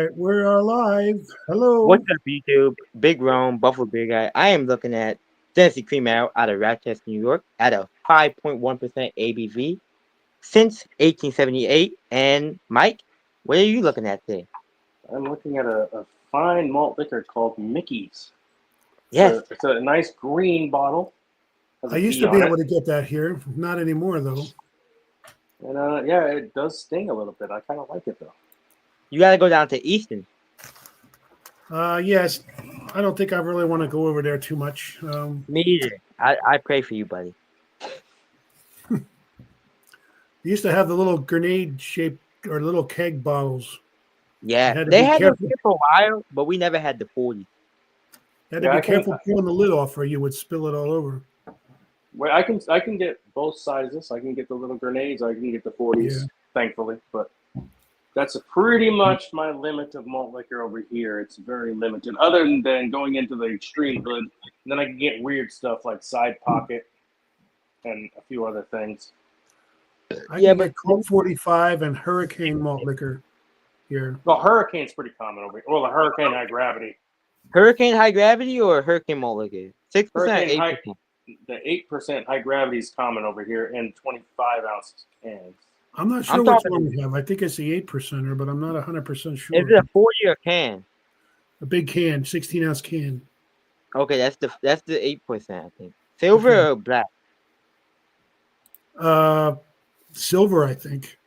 right, we're live. What's Hello. up, YouTube? Big Rome, Buffalo Big Guy. I am looking at Tennessee Cream Ale out of Rochester, New York, at a 5.1% ABV since 1878. And Mike, what are you looking at today? I'm looking at a fine malt liquor called Mickey's. Yes, It's a nice green bottle. Has I a used B to be on able it. to get that here, not anymore though. And yeah, it does sting a little bit. I kind of like it though. you got to go down to Easton. Yes, I don't think I really want to go over there too much. Me either. I pray for you, buddy. They used to have the little grenade shaped or little keg bottles. You Yeah, had to they be had them careful. here for a while, but we never had the 40. You had to Yeah, be careful pulling the lid off, or you would spill it all over. I can get both sizes. I can get the little grenades. I can get the 40s, Yeah. thankfully. But that's pretty much my limit of malt liquor over here. It's very limited. Other than going into the extreme hood, and then I can get weird stuff like side pocket and a few other things. I Yeah, can but get Colt 45 and Hurricane malt liquor here. Well, Hurricane's pretty common over here. Well, the Hurricane High Gravity. Hurricane High Gravity or Hurricane Malt Liquor? 6%, Hurricane High, 8%. the 8% high gravity is common over here in 25-ounce cans. I'm not I'm sure which talking, one we have. I think it's the 8%er, but I'm not 100% is sure. it a 40 or can? A big can, 16-ounce can. Okay, that's the 8%, I think. Silver Okay. or black? Silver, I think.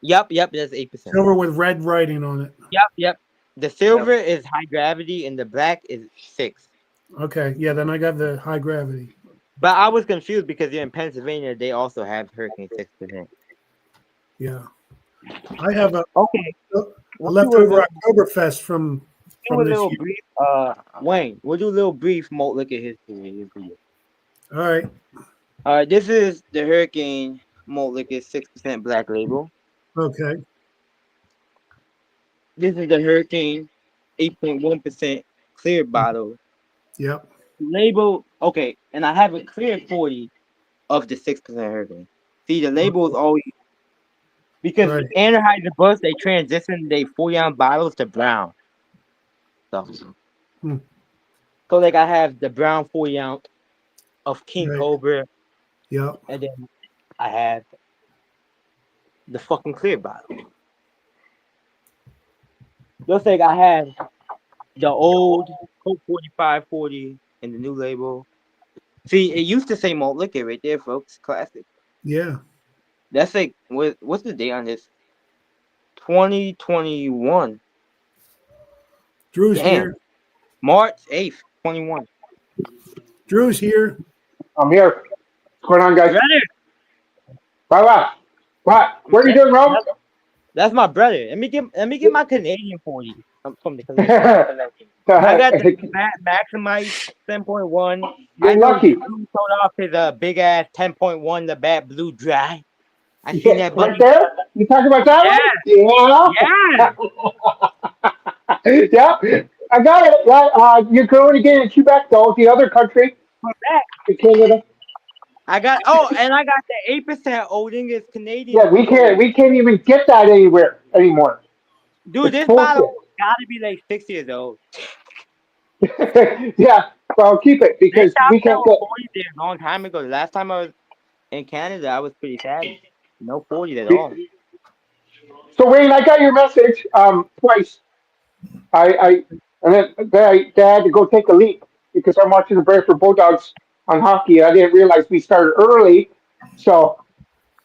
Yep, that's 8%. Silver with red writing on it. Yep. The silver is high gravity and the black is 6. Okay, yeah, then I got the high gravity. But I was confused because you're in Pennsylvania, they also have Hurricane 6%. Yeah, I have a Okay, leftover Oktoberfest from do a this little year. brief. Wayne, we'll do a little brief malt liquor history. All right, This is the Hurricane malt liquor 6% black label. okay, This is the Hurricane 8.1% clear bottle. yep, Label, okay, and I have a clear 40 of the 6% Hurricane. See, the label is always because right, Anheuser-Busch they transitioned their 40-ounce bottles to brown. So, Hmm. so like I have the brown 40-ounce of King right, Cobra, yep, and then I have the fucking clear bottle. Just like I have the old Coke 4540 and the new label. See, it used to say malt liquor right there, folks. Classic. yeah. That's like what's the date on this? 2021. Drew's Damn. here. March 8th, 21. Drew's here. I'm here. What's going on, guys? Brother, What? What are you doing, Rome? that's my brother. Let me get my Canadian 40. I'm from the Canadian. I got the Maximize 10.1. You're I know lucky. Drew sold off his big ass 10.1, the bad blue dry. I seen that Right buddy. there? You talking about that one? Yeah. Yeah. Yeah. I got it. Yeah. You can only get it in Quebec, though. The other country, in Canada. and I got the 8% Old English Canadian. Yeah, we can't even get that anywhere anymore. Dude, It's this bullshit. bottle gotta be like 6 years old. Yeah. Well, keep it They because stopped we can't selling get. 40 there a long time ago. The last time I was in Canada, I was pretty sad. No 40 at all. So Wayne, I got your message twice. I and then I had to go take a leak because I'm watching the Brantford Bulldogs on hockey. I didn't realize we started early, so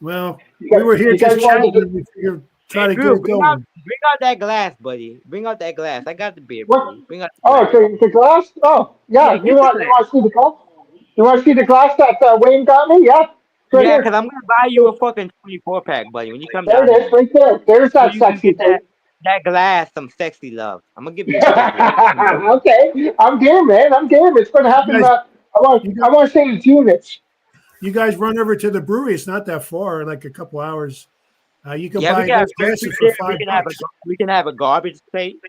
Well, you guys, we were here you guys just wanted chatting. to. And we figured try to get Drew, it going. bring out that glass, buddy. Bring out that glass. I got the beer, What? buddy. Bring out the Oh, glass. the glass. Oh, Yeah, yeah. get the glass. You want to see the glass? You want to see the glass that Wayne got me? Yeah, it's right Yeah, because here. I'm gonna buy you a fucking 24 pack, buddy, when you come There down it is, here. right there. There's So that you can sexy get thing. that glass some sexy love. I'm gonna give you a sexy love. Okay, I'm game, man. I'm game. It's going to You happen. guys, I want. you I guys, want to say it's units. you guys run over to the brewery. It's not that far, like a couple hours. You can Yeah, we buy can have those drinks glasses there. for We can have $5. we can have a garbage plate.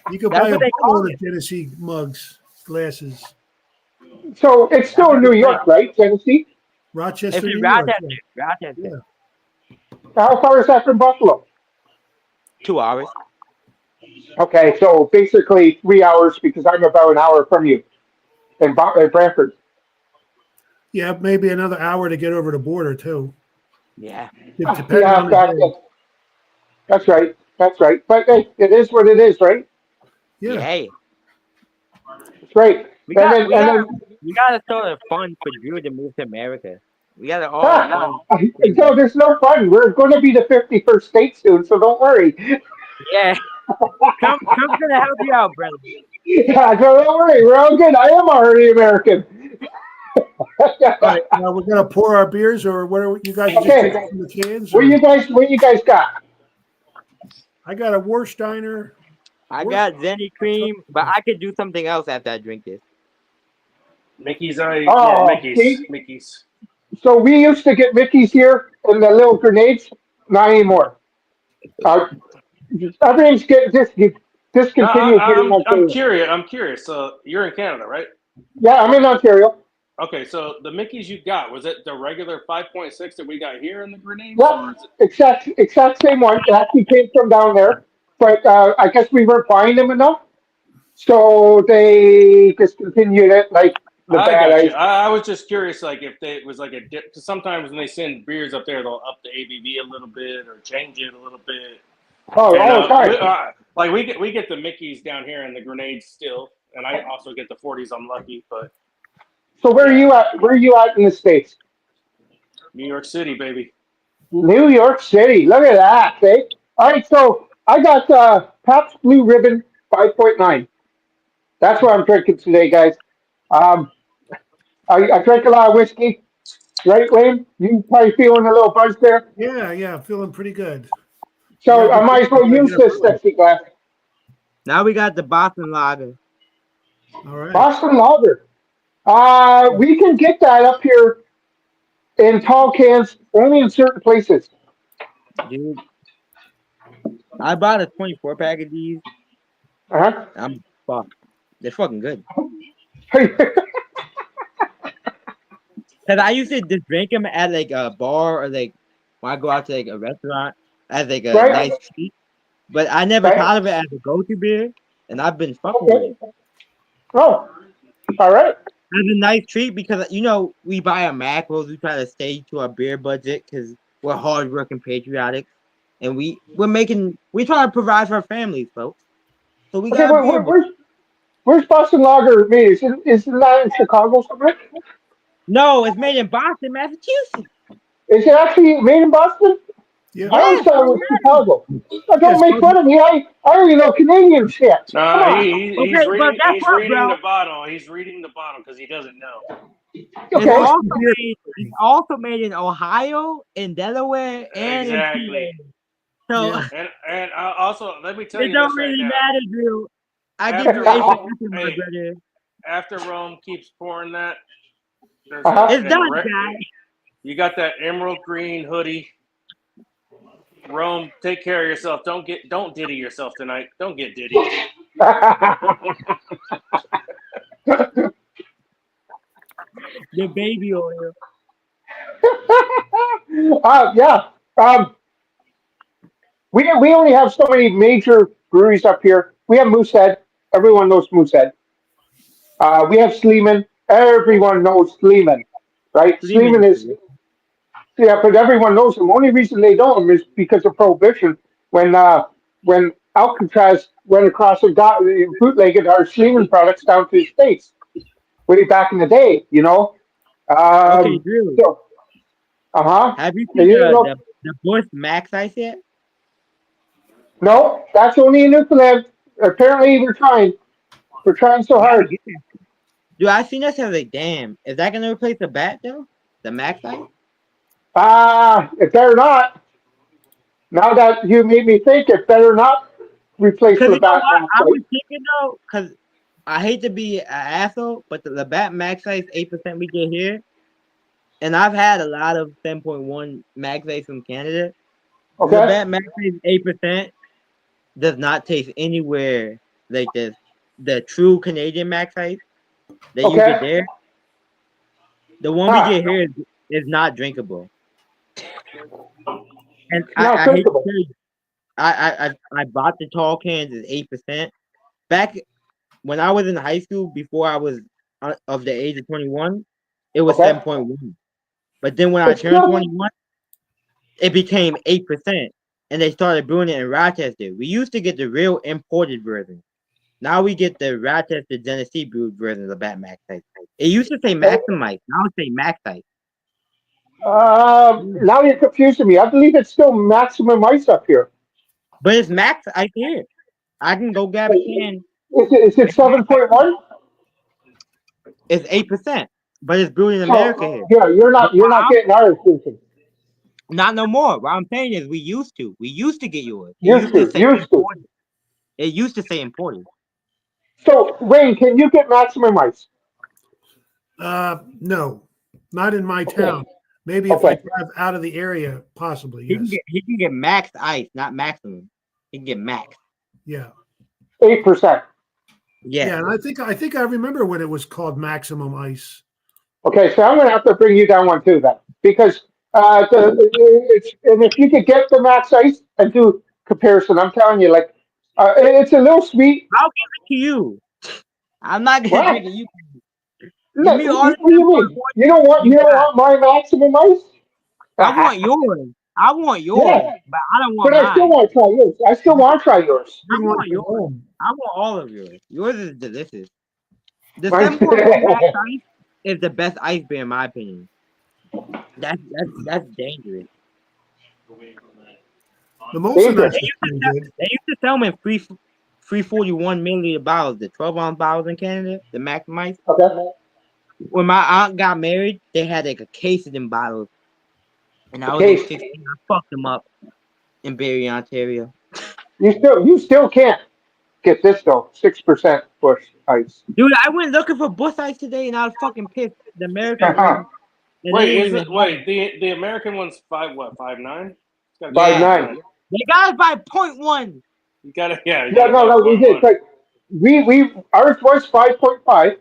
You can That's buy a what they call boatload it. of Tennessee mugs, glasses. So it's That's still what New they York, call it. right? Tennessee. If Rochester, you New York. Rochester. Yeah. How far is that from Buffalo? 2 hours. Okay, so basically 3 hours because I'm about an hour from you in Brantford. Yeah, maybe another hour to get over the border too. Yeah. Depending Yeah, on the day. that's right. That's right. But hey, it is what it is, right? Yeah. Yeah. Hey, It's right. we And got then we and got then we gotta start a fund for Drew to move to America. We gotta all fund. no, there's no fun. We're going to be the 51st state soon, so don't worry. Yeah. Trump's gonna help you out, brother. Yeah, so don't worry. We're all good. I am already American. All right. Now we're gonna pour our beers, or what are you guys just Okay. drinking from the cans? What Or you guys got? I got a Warsteiner. I got Zenny cream, but I could do something else after I drink this. Mickey's, Oh, Mickey's, see? Mickey's. So we used to get Mickey's here and the little grenades. Not anymore. Uh, everything's getting No, discontinued here in I'm Ontario. curious. I'm curious. So you're in Canada, right? Yeah, I'm in Ontario. Okay, so the Mickey's you got, was it the regular 5.6 that we got here in the grenades, Yep, or is it? exact same one. It actually came from down there, but I guess we weren't buying them enough, so they discontinued it like the I bad got you. ice. I was just curious, like if they, it was like a dip. Because sometimes when they send beers up there, they'll up the ABV a little bit or change it a little bit. Oh, And all the time. like we get the Mickey's down here and the grenades still, and I also get the 40s. I'm lucky, but So where are yeah, you at? Where are you at in the States? New York City, baby. New York City. Look at that, eh? All right, so I got Pabst Blue Ribbon 5.9. That's what I'm drinking today, guys. Um, I drank a lot of whiskey, right, Wayne? You probably feeling a little buzz there. Yeah, feeling pretty good. So Yeah, I might as well use this sexy glass. Now we got the Boston Lager. All right. Boston Lager. We can get that up here in tall cans, only in certain places. Dude, I bought a 24 pack of these. Uh-huh. I'm fucked. They're fucking good. Cause I used to just drink them at like a bar or like when I go out to like a restaurant as like a Right. nice treat. But I never Right. thought of it as a go-to beer, and I've been fucking with it Okay. Oh, all right. as a nice treat because you know we buy our macros, we try to stay to our beer budget because we're hardworking patriotic, and we try to provide for our families, folks. So we Okay, got a beer budget. where's Boston Lager made? Isn't that in Chicago somewhere? No, it's made in Boston, Massachusetts. Is it actually made in Boston? Yeah. I always Yes, thought it was Chicago. Oh, don't Yes, make fun of me. I only know Canadian shit. Come on. He's okay, but reading. guess He's what, reading bro? the bottle. He's reading the bottle because he doesn't know. It's Okay. also made in Ohio, in Delaware, and Exactly. in PA. So Yeah. And also, let me tell it you don't this right really now. matter, Drew. I give After you A for Rome, effort, my hey, brother. after Rome keeps pouring that, there's Uh-huh. It's done, guys. you got that emerald green hoodie. Rome, take care of yourself. Don't diddy yourself tonight. Don't get diddy. The baby oil. Yeah. We only have so many major breweries up here. We have Moosehead. Everyone knows Moosehead. We have Sleeman. Everyone knows Sleeman, right? Sleeman is, yeah, but everyone knows them. Only reason they don't them is because of prohibition. When Alcatraz went across and got bootlegged our Sleeman products down to the states way back in the day, you know. Okay, Drew. So, Have you And seen you know, the Bush Max Ice yet? no, that's only in Newfoundland. Apparently, we're trying. We're trying so hard. Dude, I seen that. I was like, damn, is that gonna replace the bat though? The Max Ice? It better not. Now that you made me think, it better not replace Because the you know what? Batman. I was thinking though, because I hate to be an asshole, but the Bat Max Ice 8% we get here, and I've had a lot of 10.1 Max Ice from Canada. The Okay. Bat Max Ice 8% does not taste anywhere like this. The true Canadian Max Ice that you get Okay. there, the one we get here is not drinkable. And Not I hate to drinkable. tell you, I bought the tall cans at 8%. Back when I was in high school, before I was of the age of 21, it was Okay. 7.1. But then when I It's turned still 21, it became 8%, and they started brewing it in Rochester. We used to get the real imported version. Now we get the Rochester Genesee brewed version of the Bat Max Ice. It used to say Maximite. Now it say Max Ice. now you're confusing me. I believe it's still maximum ice up here. But it's Max Ice here. I can go grab a can. Is it 7.1? It's 8%, but it's brewed in America here. Yeah, you're not getting our exclusive. Not no more. What I'm saying is we used to get yours. It Used to. imported. It used to say imported. So Wayne, can you get maximum ice? No, not in my Okay. town. Maybe if I Okay. drive out of the area, possibly. He Yes. can get max ice, not maximum. He can get max. Yeah. 8%. Yeah. Yeah. And I think I remember when it was called Maximum Ice. Okay, so I'm going to have to bring you down one too then, because and if you could get the max ice and do comparison, I'm telling you, like it's a little sweet. I'll give it to you. I'm not gonna What? give it to you. Look, me all what do you mean? You don't want my maximum ice? I want yours. I want yours, Yeah. but I don't want But mine. I still want to try yours. I still want to try yours. I Bring want one yours. home. I want all of yours. Yours is delicious. The Mine's- 7.1 max ice is the best ice beer in my opinion. That's dangerous. The Molson Dangerous. Ice is pretty good. They used to sell them in 341 milliliter bottles, the 12-ounce bottles in Canada, the Maxim Ice. Okay. When my aunt got married, they had like a case of them bottles. And I was Case. like 16, I fucked them up in Barrie, Ontario. You still can't get this though. 6% Bush ice. Dude, I went looking for Bush Ice today and I was fucking pissed. The American Uh-huh. one. and Wait, they is didn't it? even- Wait, the American one's 5'9"? It's gotta be 5'9". They got us by 0.1. You gotta, yeah. you Yeah, gotta no, buy we did. 1. Like we ours was 5.5,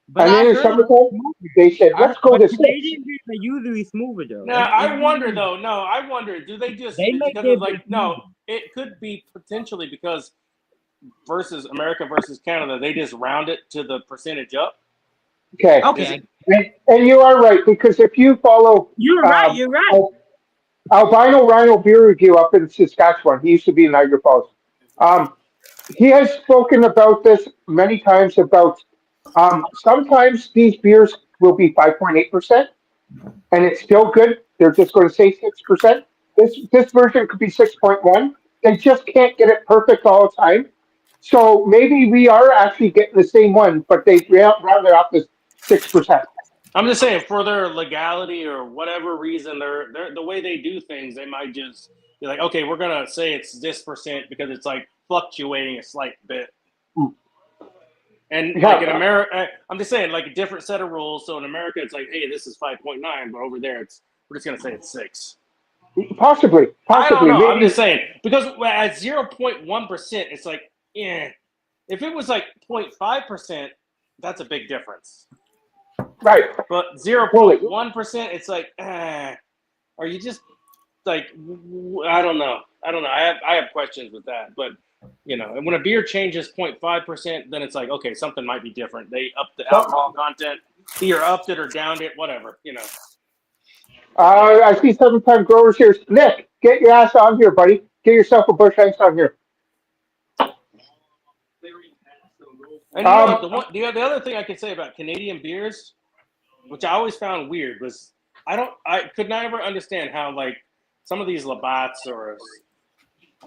But and I then in heard summertime they said let's go but to 6. Canadian beers are usually smoother though. Now It's I wonder usually- though. No, I wonder. Do they just They make because their of like beers no? smoother. It could be potentially because versus America versus Canada, they just round it to the percentage up. Okay, Okay, and you are right because if you follow you're right. You're right. Albino Rhino Beer Review up in Saskatchewan, he used to be in Niagara Falls. He has spoken about this many times about sometimes these beers will be 5.8%, and it's still good. They're just going to say 6%. This version could be 6.1. They just can't get it perfect all the time. So maybe we are actually getting the same one, but they round it up to 6%. I'm just saying for their legality or whatever reason, they're the way they do things, they might just be like, okay, we're gonna say it's this percent because it's like fluctuating a slight bit. And Yeah. like in America, I'm just saying like a different set of rules. So in America, it's like, hey, this is 5.9, but over there, we're just gonna say it's 6. Possibly. I don't know. I'm Maybe. just saying because at 0.1%, it's like, yeah. If it was like 0.5%, that's a big difference. Right. But 0.1%, it's like, are you just like, I don't know. I have questions with that. But and when a beer changes 0.5%, then it's like, okay, something might be different. They upped the alcohol content, either upped it or downed it, whatever. I see 7-time growers here. Nick, get your ass on here, buddy. Get yourself a Bush Ice on here. And the other thing I could say about Canadian beers, which I always found weird, was I could never understand how like some of these Labatt's or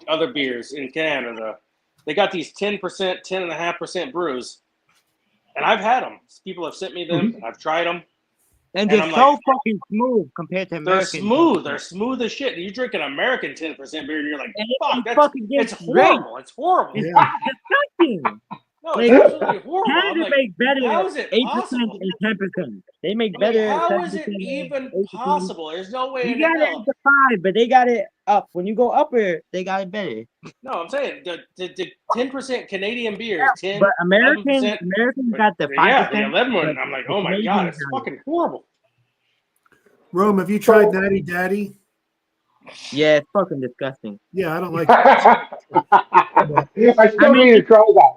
other beers in Canada, they got these 10%, 10.5% brews, and I've had them. People have sent me them. I've tried them. And And they're I'm so like, fucking smooth compared to They're American. smooth. They're smooth as shit. You drink an American 10% beer, and you're like, And fuck, it fucking it's gets great. horrible. It's horrible. It's Yeah. disgusting. No, it's Like, absolutely horrible. I'm Canada like, makes better how at is it 8% possible? and 10%. They make I'm like, better at how 7%. is it even 8%. possible? There's no way You in got it hell. at the 5, but they got it up. When you go upper, they got it better. No, I'm saying the 10% Canadian beer is 10, But Americans 11%. got the 5%. Yeah, the 11 one. but I'm like, the oh my god, Canadians it's got it. fucking horrible. Rome, have you tried Natty Daddy? Yeah, it's fucking disgusting. Yeah, I don't like. I still I mean, need to try that.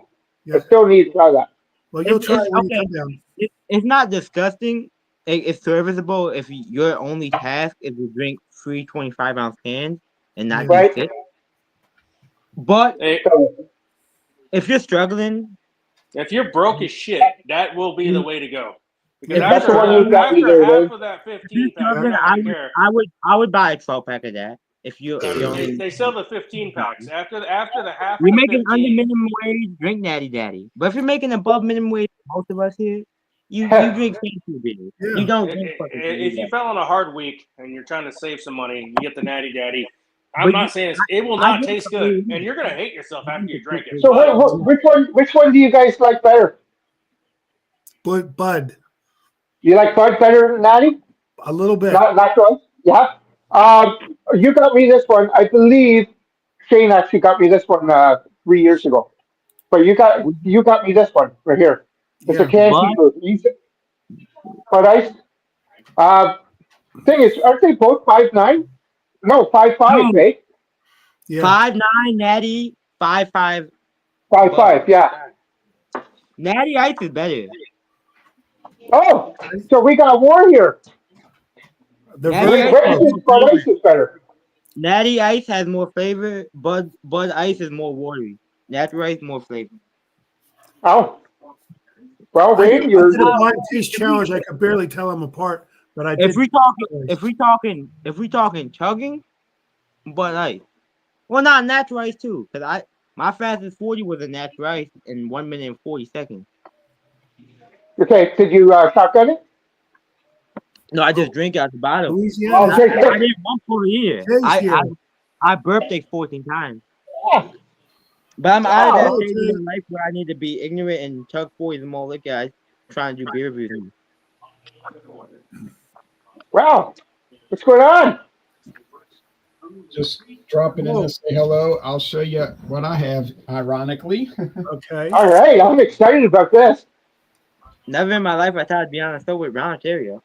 Yeah. I still need to try that. Well, you'll It's, try it's it when okay. you come down. It's not disgusting. It's serviceable if your only task is to drink 3 25-ounce cans and not do Right? shit. But Hey, So, if you're struggling, if you're broke as shit, that will be the way to go. Because If that's the after one you got me after there, half Dave. of that you're 15 pack, you're struggling, not gonna care. I would buy a 12-pack of that. If you They sell the 15 packs. After the half of you're the making under 15, minimum wage, drink Natty Daddy. But if you're making above minimum wage, most of us here, you drink fancy beers. Yeah. You don't drink fucking if you Natty fell on a hard week and you're trying to save some money, you get the Natty Daddy. I'm But not you- saying it will I not drink taste the good, Natty and you're gonna hate yourself after you drink it. so But which one do you guys like better? But Bud, You like Bud better than Natty? a little bit. Not yours? Yeah. You got me this one. I believe Shane actually got me this one 3 years ago. But you got me this one right here. It's a Yeah. can Bud? keeper. Bud Ice. Thing is, aren't they both 5'9"? No, 5'5", No. eh? Yeah. 5'9" Natty, 5'5". 5'5", yeah. Natty Ice is better. Oh, so we got a war here. They're Natty very Ice Which has close. more Bud flavor. Ice is better? Natty Ice has more flavor. Bud Ice is more watery. Natural Ice more flavor. Oh. Well, I Wayne, did you're a blind taste challenge. I could barely tell them apart, but I did. If we talking chugging, Bud Ice. Well, not natural ice too, because my fastest 40 was a natural ice in 1 minute and 40 seconds. okay. Did you shotgun it? No, I just drink it out the bottle. Louisiana. Oh, I okay. did one for a year. Taste here. I burped like 14 times. Yeah. But I'm out of that Wow. stage in life where I need to be ignorant and chug 40s and more liquor. I trying to do beer reviews. Wow. What's going on? Just dropping in Whoa. to say hello. I'll show you what I have, ironically. Okay. All right. I'm excited about this. Never in my life I thought I'd be on a show with Ron Ontario.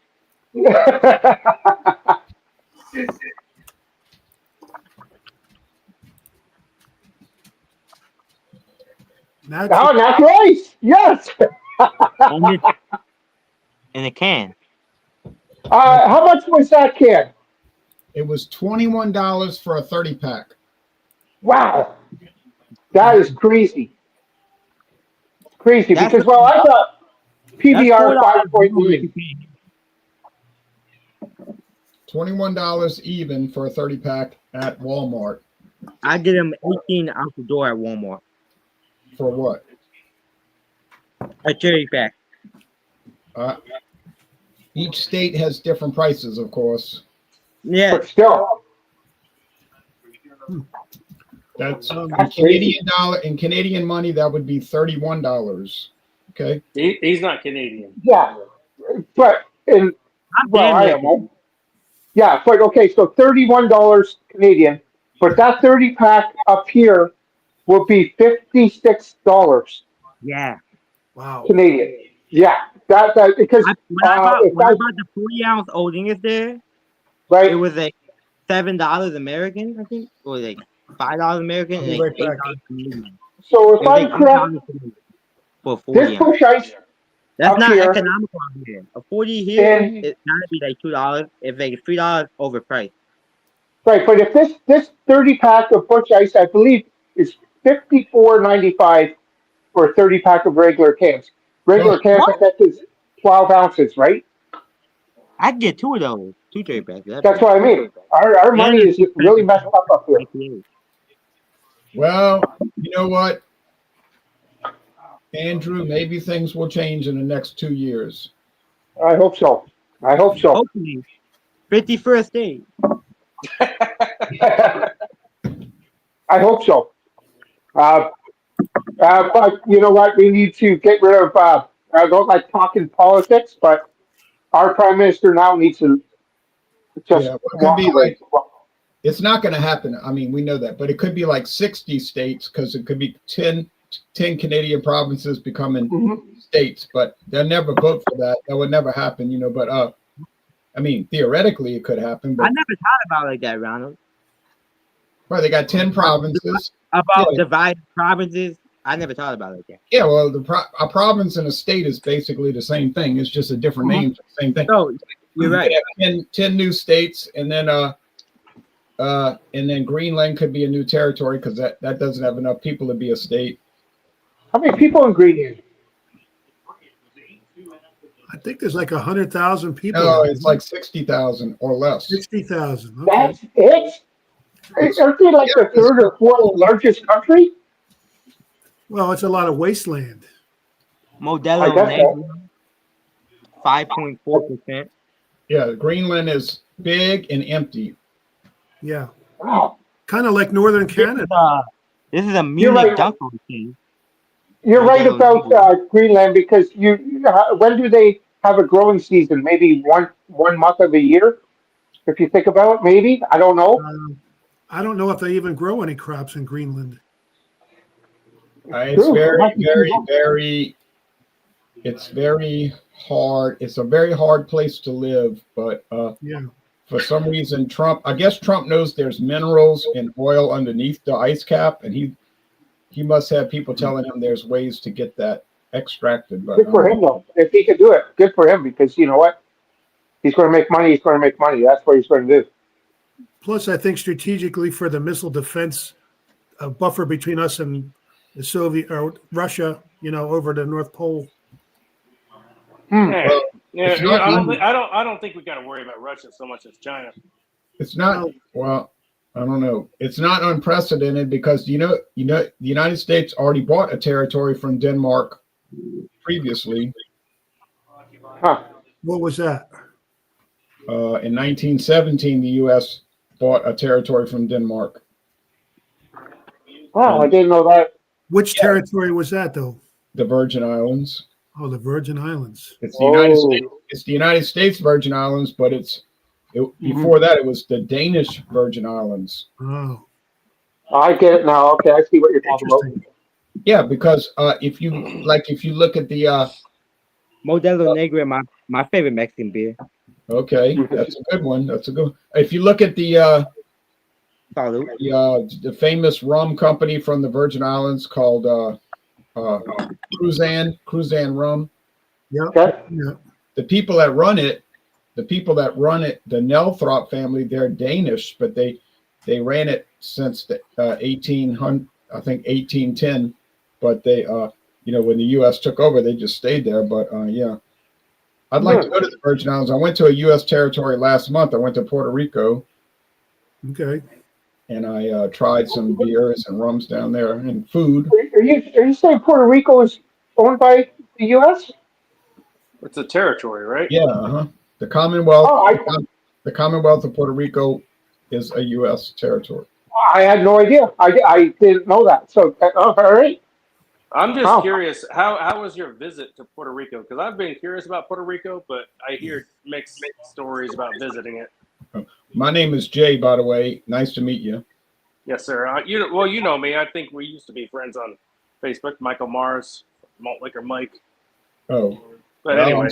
That's Oh, that's right. Yes. In a can. How much was that can? It was $21 for a 30-pack. Wow. That is crazy. Crazy That's- because, well, I got PBR That's $4 5.3. $21 even for a 30-pack at Walmart. I get them 18 out the door at Walmart. For what? A cherry pack. Each state has different prices, of course. Yeah. But still, That's Um, in Canadian dollar. In Canadian money, that would be $31. Okay. he's not Canadian. yeah. But in I'm well, damn I near- don't know. Yeah, but okay, so $31 Canadian, but that 30-pack up here will be $56 Yeah. wow. When Yeah, that because When I bought if I- the 40-ounce Oldingus there, right. it was like $7 American, I think, or like $5 American, and I'll be like right back. $8 Canadian. So It if was I'm like correct, $8 Canadian for 40 this ounce. push ice, That's up not here- economical out here. A 40 here, And- it's gotta be like $2. It's like $3 overpriced. right? But if this 30-pack of push ice, I believe, is $54.95 for a 30-pack of regular cans. Regular Well, cans, I guess, is 12 ounces, right? I can get 2 of those, 2 cherry packs. That's what I mean. Our money is really messed up here. Well, you know what, Andrew? Maybe things will change in the next 2 years. I hope so. I hope so. Hopefully, 51st state. I hope so. But you know what? We need to get rid of. I don't like talking politics, but our prime minister now needs to just Yeah, it could walk be away. It's not going to happen. I mean, we know that, but it could be like 60 states because it could be 10 Canadian provinces becoming Mhm. states, but they'll never vote for that. That would never happen, But I mean, theoretically, it could happen. I But never thought about it like that, Ronald. Right, they got 10 provinces. About Yeah. divided provinces, I never thought about it like that. Yeah, well, a province and a state is basically the same thing. It's just a different name, for the same thing. So you're right. They have 10 new states, and then Greenland could be a new territory because that doesn't have enough people to be a state. How many people in Greenland? I think there's like 100,000 people. No, it's like 60,000 or less. 60,000. Okay. That's it? Aren't they like the third or fourth largest country? Well, it's a lot of wasteland. Modelo I guess so. Negro, 5.4%. Yeah, Greenland is big and empty. Yeah. Wow. Kind of like northern Canada. This is a You're Munich right. Dunkel team. You're right about Greenland because when do they have a growing season? Maybe one month of the year, if you think about it. Maybe I don't know. I don't know if they even grow any crops in Greenland. It's True. it's very hard. It's a very hard place to live, but Yeah. for some reason, I guess Trump knows there's minerals and oil underneath the ice cap, and he must have people telling him there's ways to get that extracted. But Good for him though. If he could do it, good for him because you know what? He's going to make money. He's going to make money. That's what he's going to do. Plus, I think strategically for the missile defense, a buffer between us and the Soviet or Russia, over the North Pole. Yeah, it's not I don't think we got to worry about Russia so much as China. It's not. Well, I don't know. It's not unprecedented because the United States already bought a territory from Denmark previously. Huh. What was that? In 1917, the U.S. bought a territory from Denmark. Wow, I didn't know that. Which territory was that, though? The Virgin Islands. Oh, the Virgin Islands. It's the United States. It's the United States Virgin Islands, but before that it was the Danish Virgin Islands. Oh, I get it now. Okay, I see what you're talking about. interesting. Yeah, because if you look at the Modelo Negro, my favorite Mexican beer. okay, that's a good one. If you look at the Salud. the famous rum company from the Virgin Islands called Cruzan Rum. Yeah. Okay. Yeah. The people that run it, the Nelthrop family, they're Danish, but they ran it since the 1810. But they, when the U.S. took over, they just stayed there. But yeah, I'd like to go to the Virgin Islands. I went to a U.S. territory last month. I went to Puerto Rico. Okay. And I tried some beers and rums down there and food. Are you saying Puerto Rico is owned by the U.S.? It's a territory, right? Yeah, uh-huh. The Commonwealth, Oh, the Commonwealth of Puerto Rico is a U.S. territory. I had no idea. I didn't know that. So, all right. I'm just Wow. curious, how was your visit to Puerto Rico? Because I've been curious about Puerto Rico, but I hear mixed stories about visiting it. My name is Jay, by the way. Nice to meet you. Yes, sir. You know me. I think we used to be friends on Facebook. Michael Mars, Malt Liquor Mike. Oh, But well, anyway,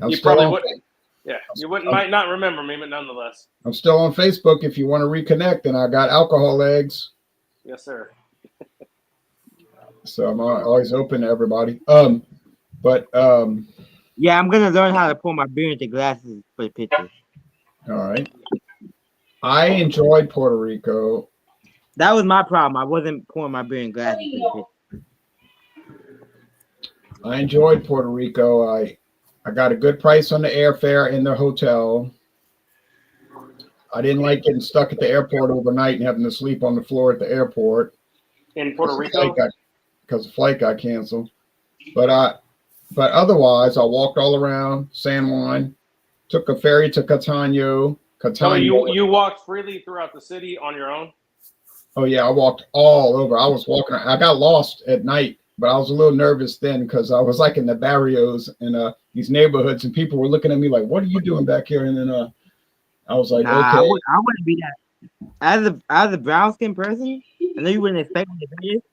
I'm you still probably on, wouldn't. Yeah, you might not remember me, but nonetheless. I'm still on Facebook if you want to reconnect, and I got alcohol eggs, Yes, sir. so I'm always open to everybody. Yeah, I'm gonna learn how to pour my beer into glasses for the picture. All right. I enjoyed Puerto Rico. That was my problem. I wasn't pouring my beer in glasses for the picture. I enjoyed Puerto Rico. I got a good price on the airfare in the hotel. I didn't like getting stuck at the airport overnight and having to sleep on the floor at the airport. In Puerto Rico? Because the flight got canceled. But otherwise, I walked all around San Juan, took a ferry to Catania. So you walked freely throughout the city on your own? Oh, yeah, I walked all over. I was walking. I got lost at night, but I was a little nervous then because I was like in the barrios and these neighborhoods, and people were looking at me like, what are you doing back here? And then I was like, Nah, okay. I wouldn't be that. As a brown skinned person, I know you wouldn't expect me to be this.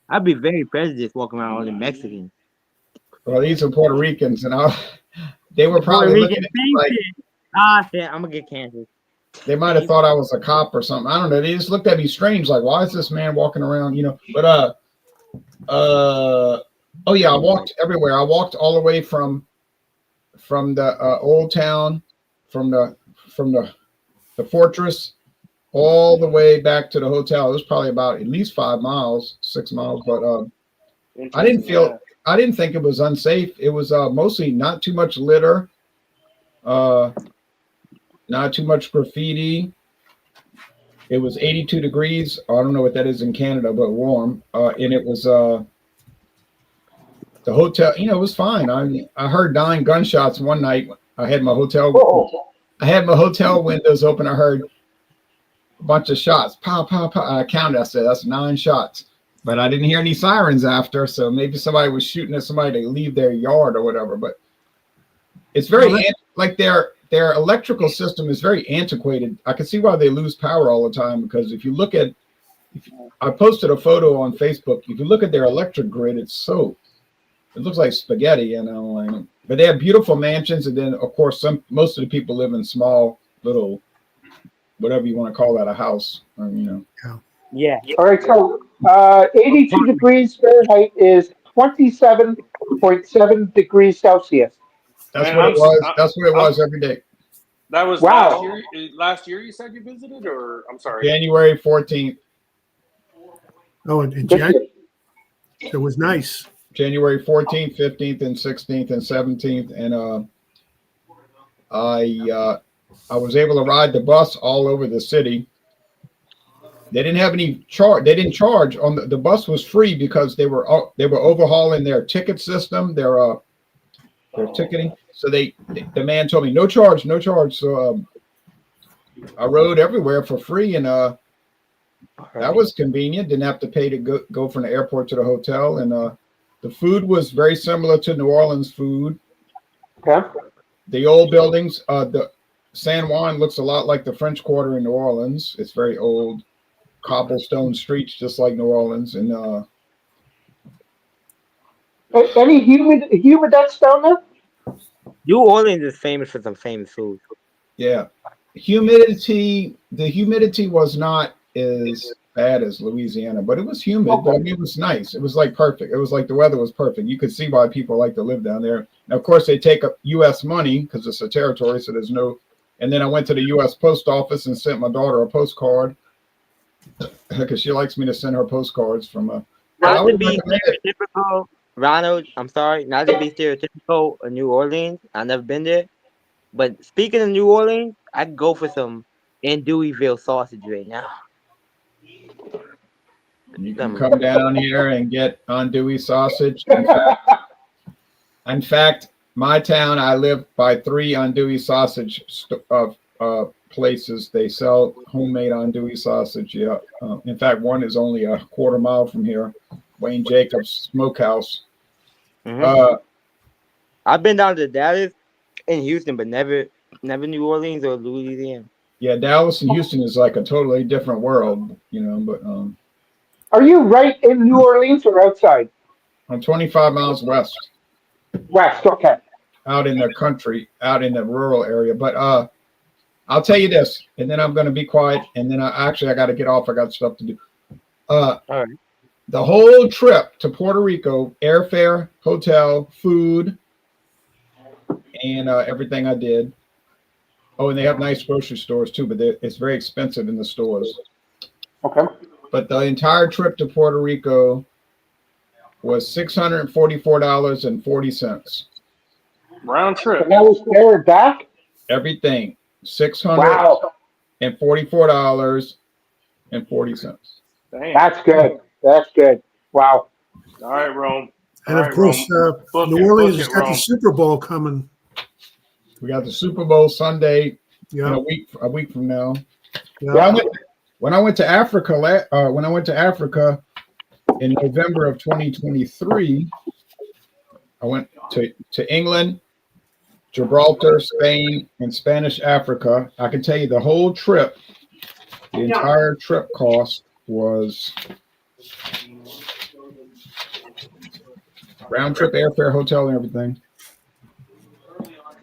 I'd be very prejudiced walking around with the Mexicans. Well, these are Puerto Ricans, and they were Puerto probably Rican looking at me like, shit, I'm gonna get cancer. They might have thought I was a cop or something. I don't know. They just looked at me strange, like, why is this man walking around? You know. But oh yeah, I walked everywhere. I walked all the way from the old town, from the fortress, all the way back to the hotel. It was probably about at least 5 miles, 6 miles. But I didn't think it was unsafe. It was mostly not too much litter, not too much graffiti. It was 82 degrees. I don't know what that is in Canada, but warm. And it was the hotel. You know, it was fine. I heard 9 gunshots one night. I had my hotel windows open. I heard a bunch of shots. Pow, pow, pow. I counted. I said, that's 9 shots. But I didn't hear any sirens after. So maybe somebody was shooting at somebody to leave their yard or whatever. But it's very like their electrical system is very antiquated. I can see why they lose power all the time, because if you look at, I posted a photo on Facebook. If you look at their electric grid, it looks like spaghetti, you know. Like, but they have beautiful mansions, and then of course most of the people live in small little, whatever you want to call that, a house, or, you know. Yeah. All right, so 82 degrees Fahrenheit is 27.7 degrees Celsius. That's what it was. That's what it was every day. That was Wow. last year. Last year you said you visited, or I'm sorry. January 14th. Oh, in January, it was nice. January 14th, 15th, and 16th, and 17th, and I was able to ride the bus all over the city. They didn't have any charge. They didn't charge on the bus was free because they were overhauling their ticket system, their ticketing. So the man told me no charge. So I rode everywhere for free, and that was convenient. Didn't have to pay to go from the airport to the hotel, and the food was very similar to New Orleans food. Okay. The old buildings, the San Juan looks a lot like the French Quarter in New Orleans. It's very old, cobblestone streets, just like New Orleans. And any humidex down there? New Orleans is famous for some famous food. yeah, humidity. The humidity was not as bad as Louisiana, but it was humid. Okay. But I mean, it was nice. It was like perfect. It was like the weather was perfect. You could see why people like to live down there. And of course, they take up U.S. money because it's a territory, so there's no. And then I went to the U.S. Post Office and sent my daughter a postcard because she likes me to send her postcards from a. Not to be stereotypical, Ronald, I'm sorry, not to be stereotypical of New Orleans. I've never been there. But speaking of New Orleans, I could go for some Andouilleville sausage right now. You can come down here and get andouille sausage. In fact, my town, I live by 3 andouille sausage places. They sell homemade andouille sausage. Yeah. In fact, one is only a quarter mile from here, Wayne Jacobs Smokehouse. Mm-hmm. I've been down to Dallas and Houston, but never New Orleans or Louisiana. Yeah, Dallas and Houston is like a totally different world, you know. But Are you right in New Orleans or outside? I'm 25 miles west. West, okay. Out in the country, out in the rural area. But I'll tell you this, and then I'm going to be quiet, and then I got to get off. I got stuff to do. All right. The whole trip to Puerto Rico, airfare, hotel, food, and everything I did. Oh, and they have nice grocery stores too, but it's very expensive in the stores. Okay. But the entire trip to Puerto Rico was $644.40. Round trip. And that was there and back? Everything. Wow. $644.40. Damn. That's good. That's good. Wow. All right, Rome. And All of right, course, Rome. New Orleans has Book it, got the Rome. Super Bowl coming. We got the Super Bowl Sunday in Yeah. a week from now. Yeah. When I went to Africa, in November of 2023, I went to England, Gibraltar, Spain, and Spanish Africa. I can tell you the whole trip, the entire trip cost was round trip airfare, hotel, and everything.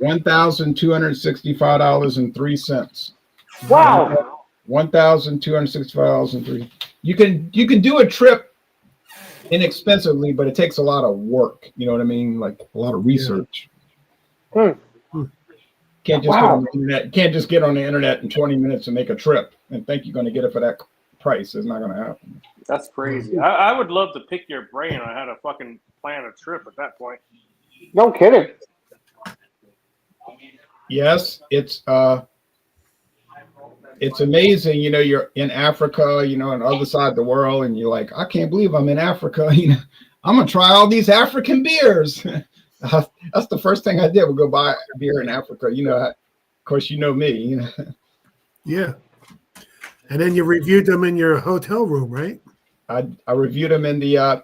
$1,265.03. Wow. 1,265 You can do a trip inexpensively, but it takes a lot of work. You know what I mean? Like a lot of research. Hmm. Can't just Wow. get on the internet. Can't just get on the internet in 20 minutes and make a trip and think you're going to get it for that price. It's not going to happen. That's crazy. I would love to pick your brain on how to fucking plan a trip at that point. No kidding. Yes, it's amazing. You know, you're in Africa, you know, on the other side of the world, and you're like, I can't believe I'm in Africa. You know, I'm gonna try all these African beers. That's the first thing I did. Would go buy a beer in Africa. You know, of course, you know me. You know. Yeah. And then you reviewed them in your hotel room, right? I reviewed them in the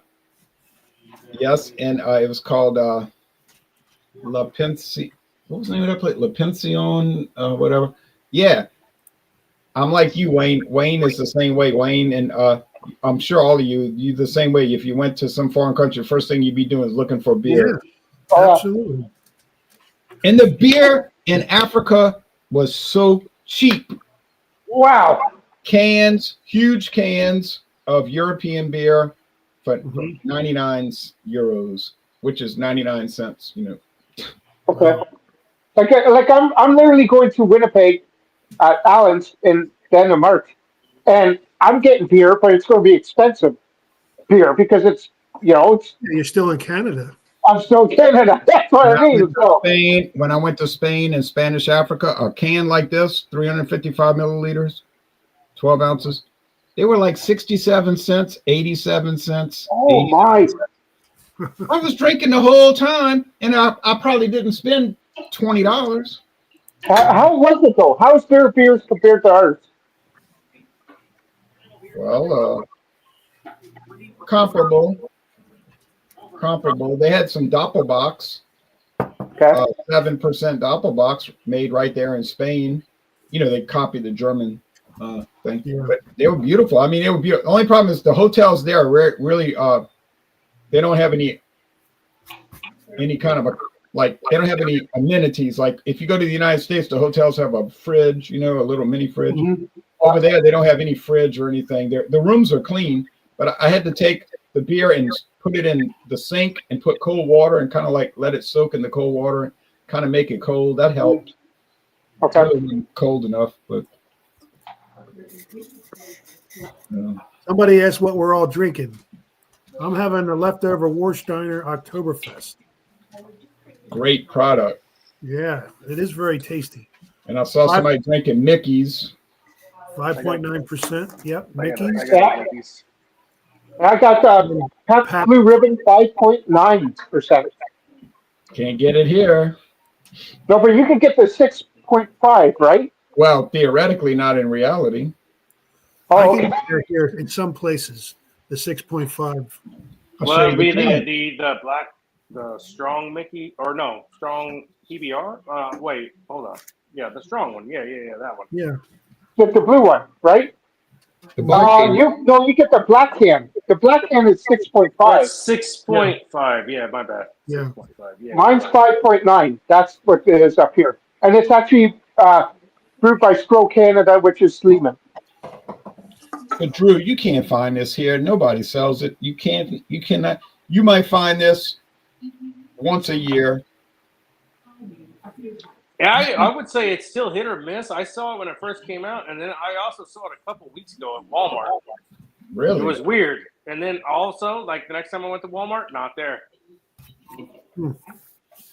yes, and it was called La Pension. What was the name of that place? La Pension, whatever. Yeah. I'm like you, Wayne. Wayne is the same way. Wayne and I'm sure all of you the same way. If you went to some foreign country, first thing you'd be doing is looking for beer. Yeah, absolutely. And the beer in Africa was so cheap. Wow. Cans, huge cans of European beer for Mhm. 99 euros, which is 99 cents. You know. Okay. Like I'm literally going to Winnipeg at Allen's in Denmark, and I'm getting beer, but it's going to be expensive beer because it's it's You're still in Canada. I'm still Canada. That's what I mean. So, Spain, when I went to Spain and Spanish Africa, a can like this, 355 milliliters, 12 ounces, they were like 67 cents, 87 cents. oh my! I was drinking the whole time, and I probably didn't spend $20. How was it though? How's their beers compared to ours? Well, comparable. They had some Doppelbocks, Okay. 7% Doppelbocks made right there in Spain. You know, they copied the German thing, Yeah. but they were beautiful. I mean, they were beautiful. The only problem is the hotels there are really they don't have any kind of they don't have any amenities. Like if you go to the United States, the hotels have a fridge, you know, a little mini fridge. Mhm. Over there, they don't have any fridge or anything. The rooms are clean, but I had to take the beer and put it in the sink and put cold water and kind of like let it soak in the cold water and kind of make it cold. That helped. Okay. It wasn't cold enough, but Somebody asked what we're all drinking. I'm having a leftover Warsteiner Oktoberfest. great product. Yeah, it is very tasty. And I saw somebody drinking Mickey's. 5.9%. Yep, I got Mickey's. Mickey's. I got Pabst Blue Ribbon 5.9%. Can't get it here. No, but you can get the 6.5, right? Well, theoretically, not in reality. I Oh, can okay. get it here in some places, the 6.5. I'll Well, show it'd you be the can. the strong Mickey, or no, strong PBR. Wait, hold on. Yeah, the strong one. Yeah, that one. Yeah. The blue one, right? The black can. You get the black can. The black can is 6.5. 6.5. Yeah, my bad. Yeah. 6.5. Yeah. Mine's 5.9. That's what it is up here. And it's actually brewed by Scro Canada, which is Sleeman. But Drew, you can't find this here. Nobody sells it. You cannot. You might find this once a year. Yeah, I would say it's still hit or miss. I saw it when it first came out, and then I also saw it a couple weeks ago at Walmart. Really? It was weird. And then also, like the next time I went to Walmart, not there.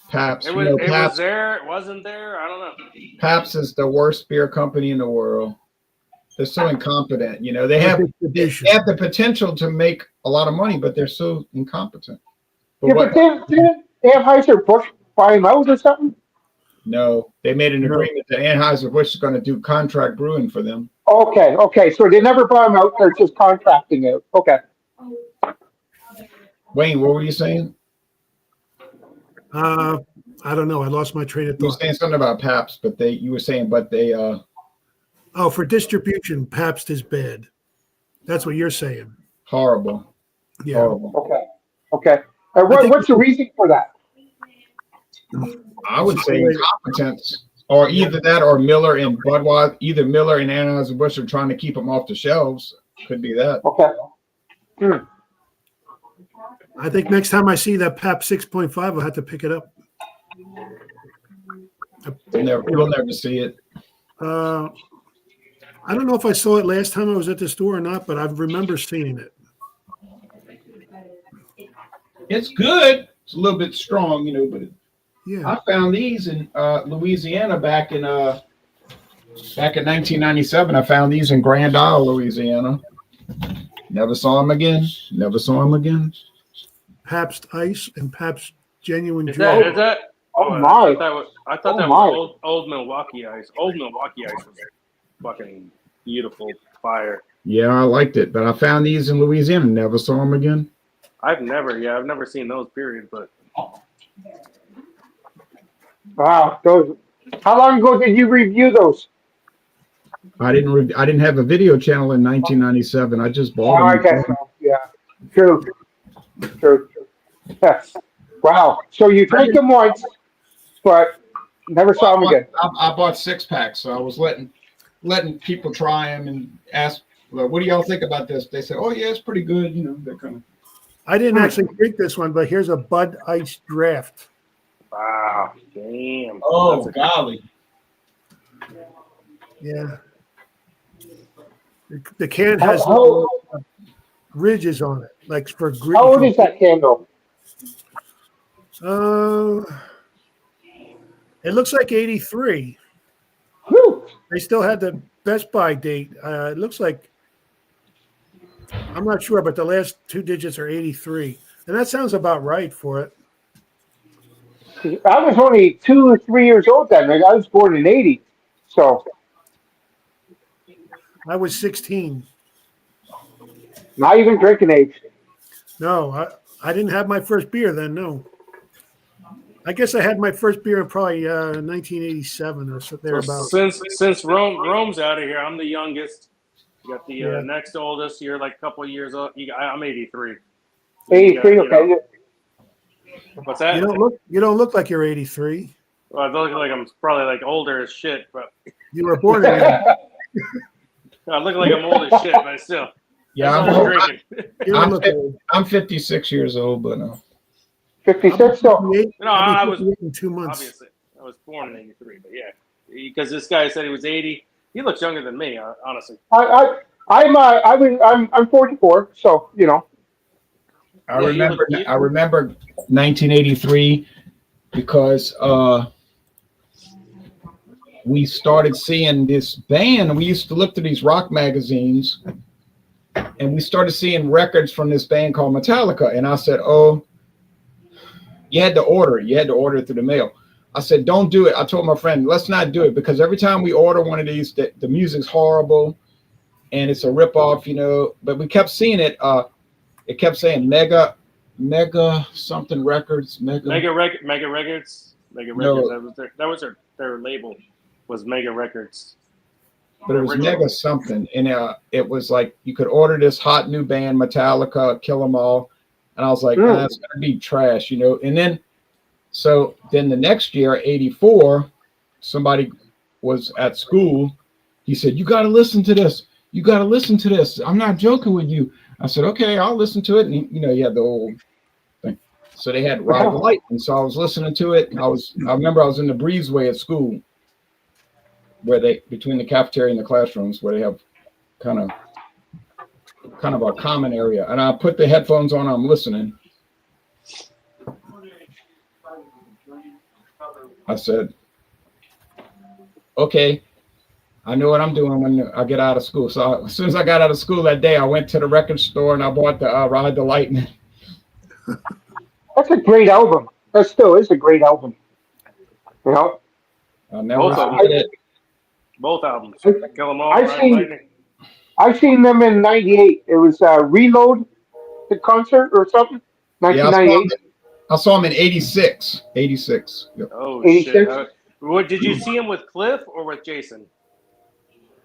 Pabst. It You was know, it was Pabst, there. It wasn't there. I don't know. Pabst is the worst beer company in the world. They're so incompetent. You know, they have the potential to make a lot of money, but they're so incompetent. Yeah, but didn't Anheuser-Busch buy them out or something? No, they made an agreement that Anheuser-Busch is going to do contract brewing for them. Okay. So they never buy them out. They're just contracting out. Okay. Wayne, what were you saying? I don't know. I lost my train of You were thought. saying something about Pabst, but they Oh, for distribution, Pabst is bad. That's what you're saying. horrible. Yeah. Horrible. Okay. What's the reason for that? I would say incompetence or either that or Miller and Budweiser. Either Miller and Anheuser-Busch are trying to keep them off the shelves. Could be that. Okay. Hmm. I think next time I see that Pap 6.5, I'll have to pick it up. You'll never see it. I don't know if I saw it last time I was at the store or not, but I remember seeing it. It's good. It's a little bit strong, but Yeah. I found these in Louisiana back in 1997. I found these in Grand Isle, Louisiana. Never saw them again. Never saw them again. Pabst Ice and Pabst Genuine Is Draw. that? Oh, I my. thought that my. was old Milwaukee Ice. Old Milwaukee Ice was fucking beautiful, fire. Yeah, I liked it, but I found these in Louisiana. Never saw them again. I've never seen those. Period. But Wow. Those. How long ago did you review those? I didn't have a video channel in 1997. I just Oh, bought I them. guess so. Yeah. True. Yes. Wow. So you drank them once, but never saw them again. I bought 6-packs, so I was letting people try them and ask, well, what do y'all think about this? They said, oh yeah, it's pretty good. They're kind of. I didn't actually drink this one, but here's a Bud Ice Draft. wow, damn. Oh, That's golly. Yeah. The can has How ridges on it, like for green. old is that candle? It looks like 83. Whew. They still had the Best Buy date. It looks like, I'm not sure, but the last two digits are 83. And that sounds about right for it. I was only 2 or 3 years old then. Like, I was born in '80, so I was 16. not even drinking age. No, I didn't have my first beer then, no. I guess I had my first beer in probably 1987 or so thereabouts. Since Rome's out of here, I'm the youngest. You got the Yeah. next oldest. You're like a couple of years old. I'm 83. 83, Yeah, okay. What's that? You don't look like you're 83. Well, I look like I'm probably like older as shit, but You were born in I look like I'm old as shit, but still. Yeah, I'm I'm, drinking. you don't look I'm 56 years old, but no. 56, so 58. No, I'll be I was 58 in 2 months. obviously I was born in '83, but yeah, because this guy said he was 80. He looks younger than me, honestly. I'm 44, so I Yeah, remember 1983 because we started seeing this band. We used to look through these rock magazines, and we started seeing records from this band called Metallica. And I said, "Oh, you had to order it. You had to order it through the mail." I said, "Don't do it." I told my friend, "Let's not do it because every time we order one of these, the music's horrible, and it's a ripoff, But we kept seeing it. It kept saying Mega something records, Mega Records. No. That was their label. Was Mega Records. but it was Original. Mega something, and it was like you could order this hot new band, Metallica, Kill 'Em All, and I was like, Mm. it's gonna be trash, And then the next year, '84, somebody was at school. He said, "You got to listen to this. You got to listen to this. I'm not joking with you." I said, "Okay, I'll listen to it." And he had the old thing. So they had Ride the Light, and so I was listening to it. I remember I was in the breezeway at school, where between the cafeteria and the classrooms, where they have kind of a common area. And I put the headphones on. I'm listening. I said, "Okay, I know what I'm doing when I get out of school." So as soon as I got out of school that day, I went to the record store and I bought the Ride the Lightning. that's a great album. That still is a great album. I never Both of forget it. Both albums. I- Kill 'Em All. I've Ride seen- Lightning. I seen them in '98. It was Reload, the concert or something. Yeah, 1998. I saw him in '86. '86. Yep. Oh 86? shit! What did you see him with Cliff or with Jason?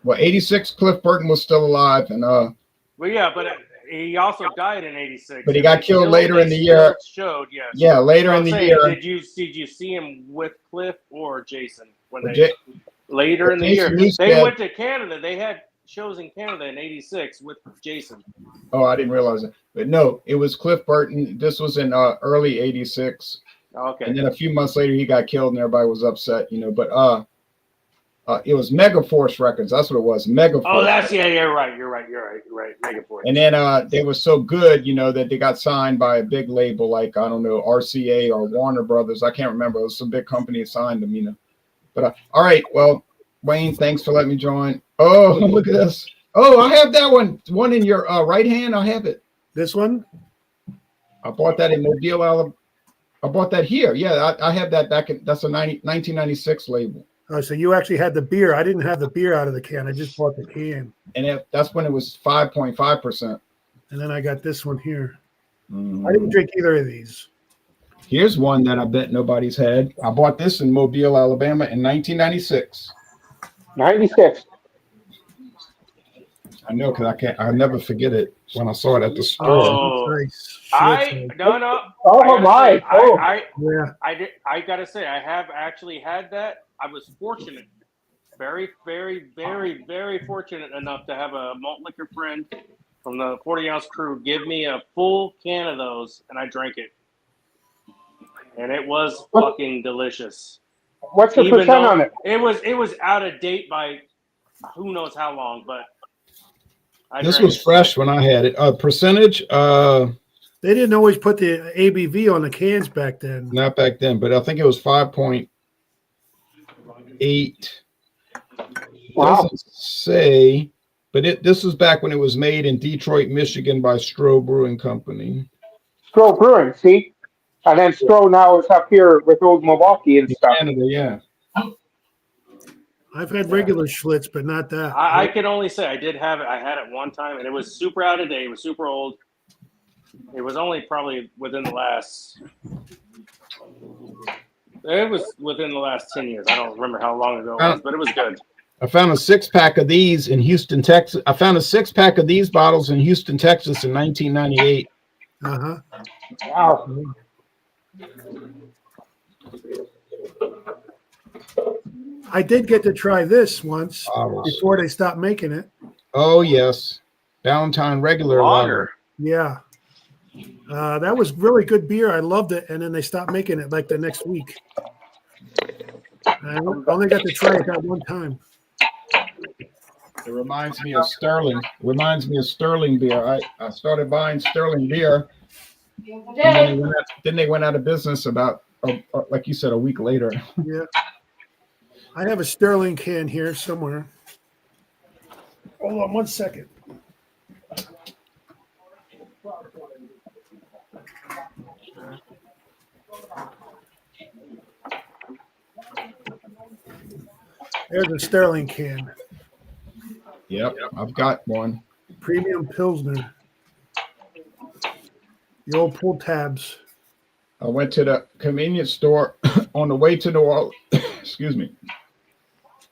Well, '86, Cliff Burton was still alive, and Well, yeah, but he also died in '86. But he got killed later in the year. Showed yes. yeah, later in the year. Did you see him with Cliff or Jason? when But they later in the year. Jason They Newsted- went to Canada. They had shows in Canada in '86 with Jason. Oh, I didn't realize it. But no, it was Cliff Burton. This was in early '86, Okay. and then a few months later he got killed, and everybody was upset, you know. But it was Megaforce Records. That's what it was. Megaforce. Oh, that's yeah. You're right. Megaforce. And then they were so good, you know, that they got signed by a big label like, I don't know, RCA or Warner Brothers. I can't remember. It was some big company that signed them, you know. But all right, well, Wayne, thanks for letting me join. Oh, look at this. Oh, I have that one in your right hand. I have it. This one? I bought that in Mobile, Alabama. I bought that here. Yeah, I have that back in, that's a 1996 label. Oh, so you actually had the beer. I didn't have the beer out of the can. I just bought the can. And that's when it was 5.5%. And then I got this one here. Mm. I didn't drink either of these. Here's one that I bet nobody's had. I bought this in Mobile, Alabama in 1996. 96. I know because I'll never forget it when I saw it at the store. Oh, Nice. no. Oh, I gotta my. say, Oh. Yeah. I gotta say, I have actually had that. I was fortunate, very, very, very, very fortunate enough to have a malt liquor friend from the 40-ounce crew give me a full can of those, and I drank it, and it was fucking delicious. What's the Even percent though on it? It was out of date by who knows how long, but This drank was it. fresh when I had it. Percentage, They didn't always put the ABV on the cans back then. not back then, but I think it was 5.8. Wow. Doesn't say, but this was back when it was made in Detroit, Michigan by Stroh Brewing Company. Stroh Brewing, see? And then Stroh now is up here with Old Milwaukee and In stuff. Canada, yeah. I've had regular Schlitz, but not that. I can only say I did have it. I had it one time, and it was super out of date. It was super old. It was only probably within the last. It was within the last 10 years. I don't remember how long ago it was, but it was good. I found a 6-pack of these in Houston, Texas. I found a 6-pack of these bottles in Houston, Texas in 1998. Uh-huh. Wow. I did get to try this once Bottles. before they stopped making it. Oh, yes. Valentine regular lager. Yeah. That was really good beer. I loved it. And then they stopped making it like the next week. I only got to try it that one time. It reminds me of Sterling. Reminds me of Sterling beer. I started buying Sterling beer. And then they went out of business about, like you said, a week later. Yeah. I have a Sterling can here somewhere. Hold on one second. There's a Sterling can. Yep, I've got one. Premium Pilsner. The old pull tabs. I went to the convenience store on the way to New Orleans. Excuse me.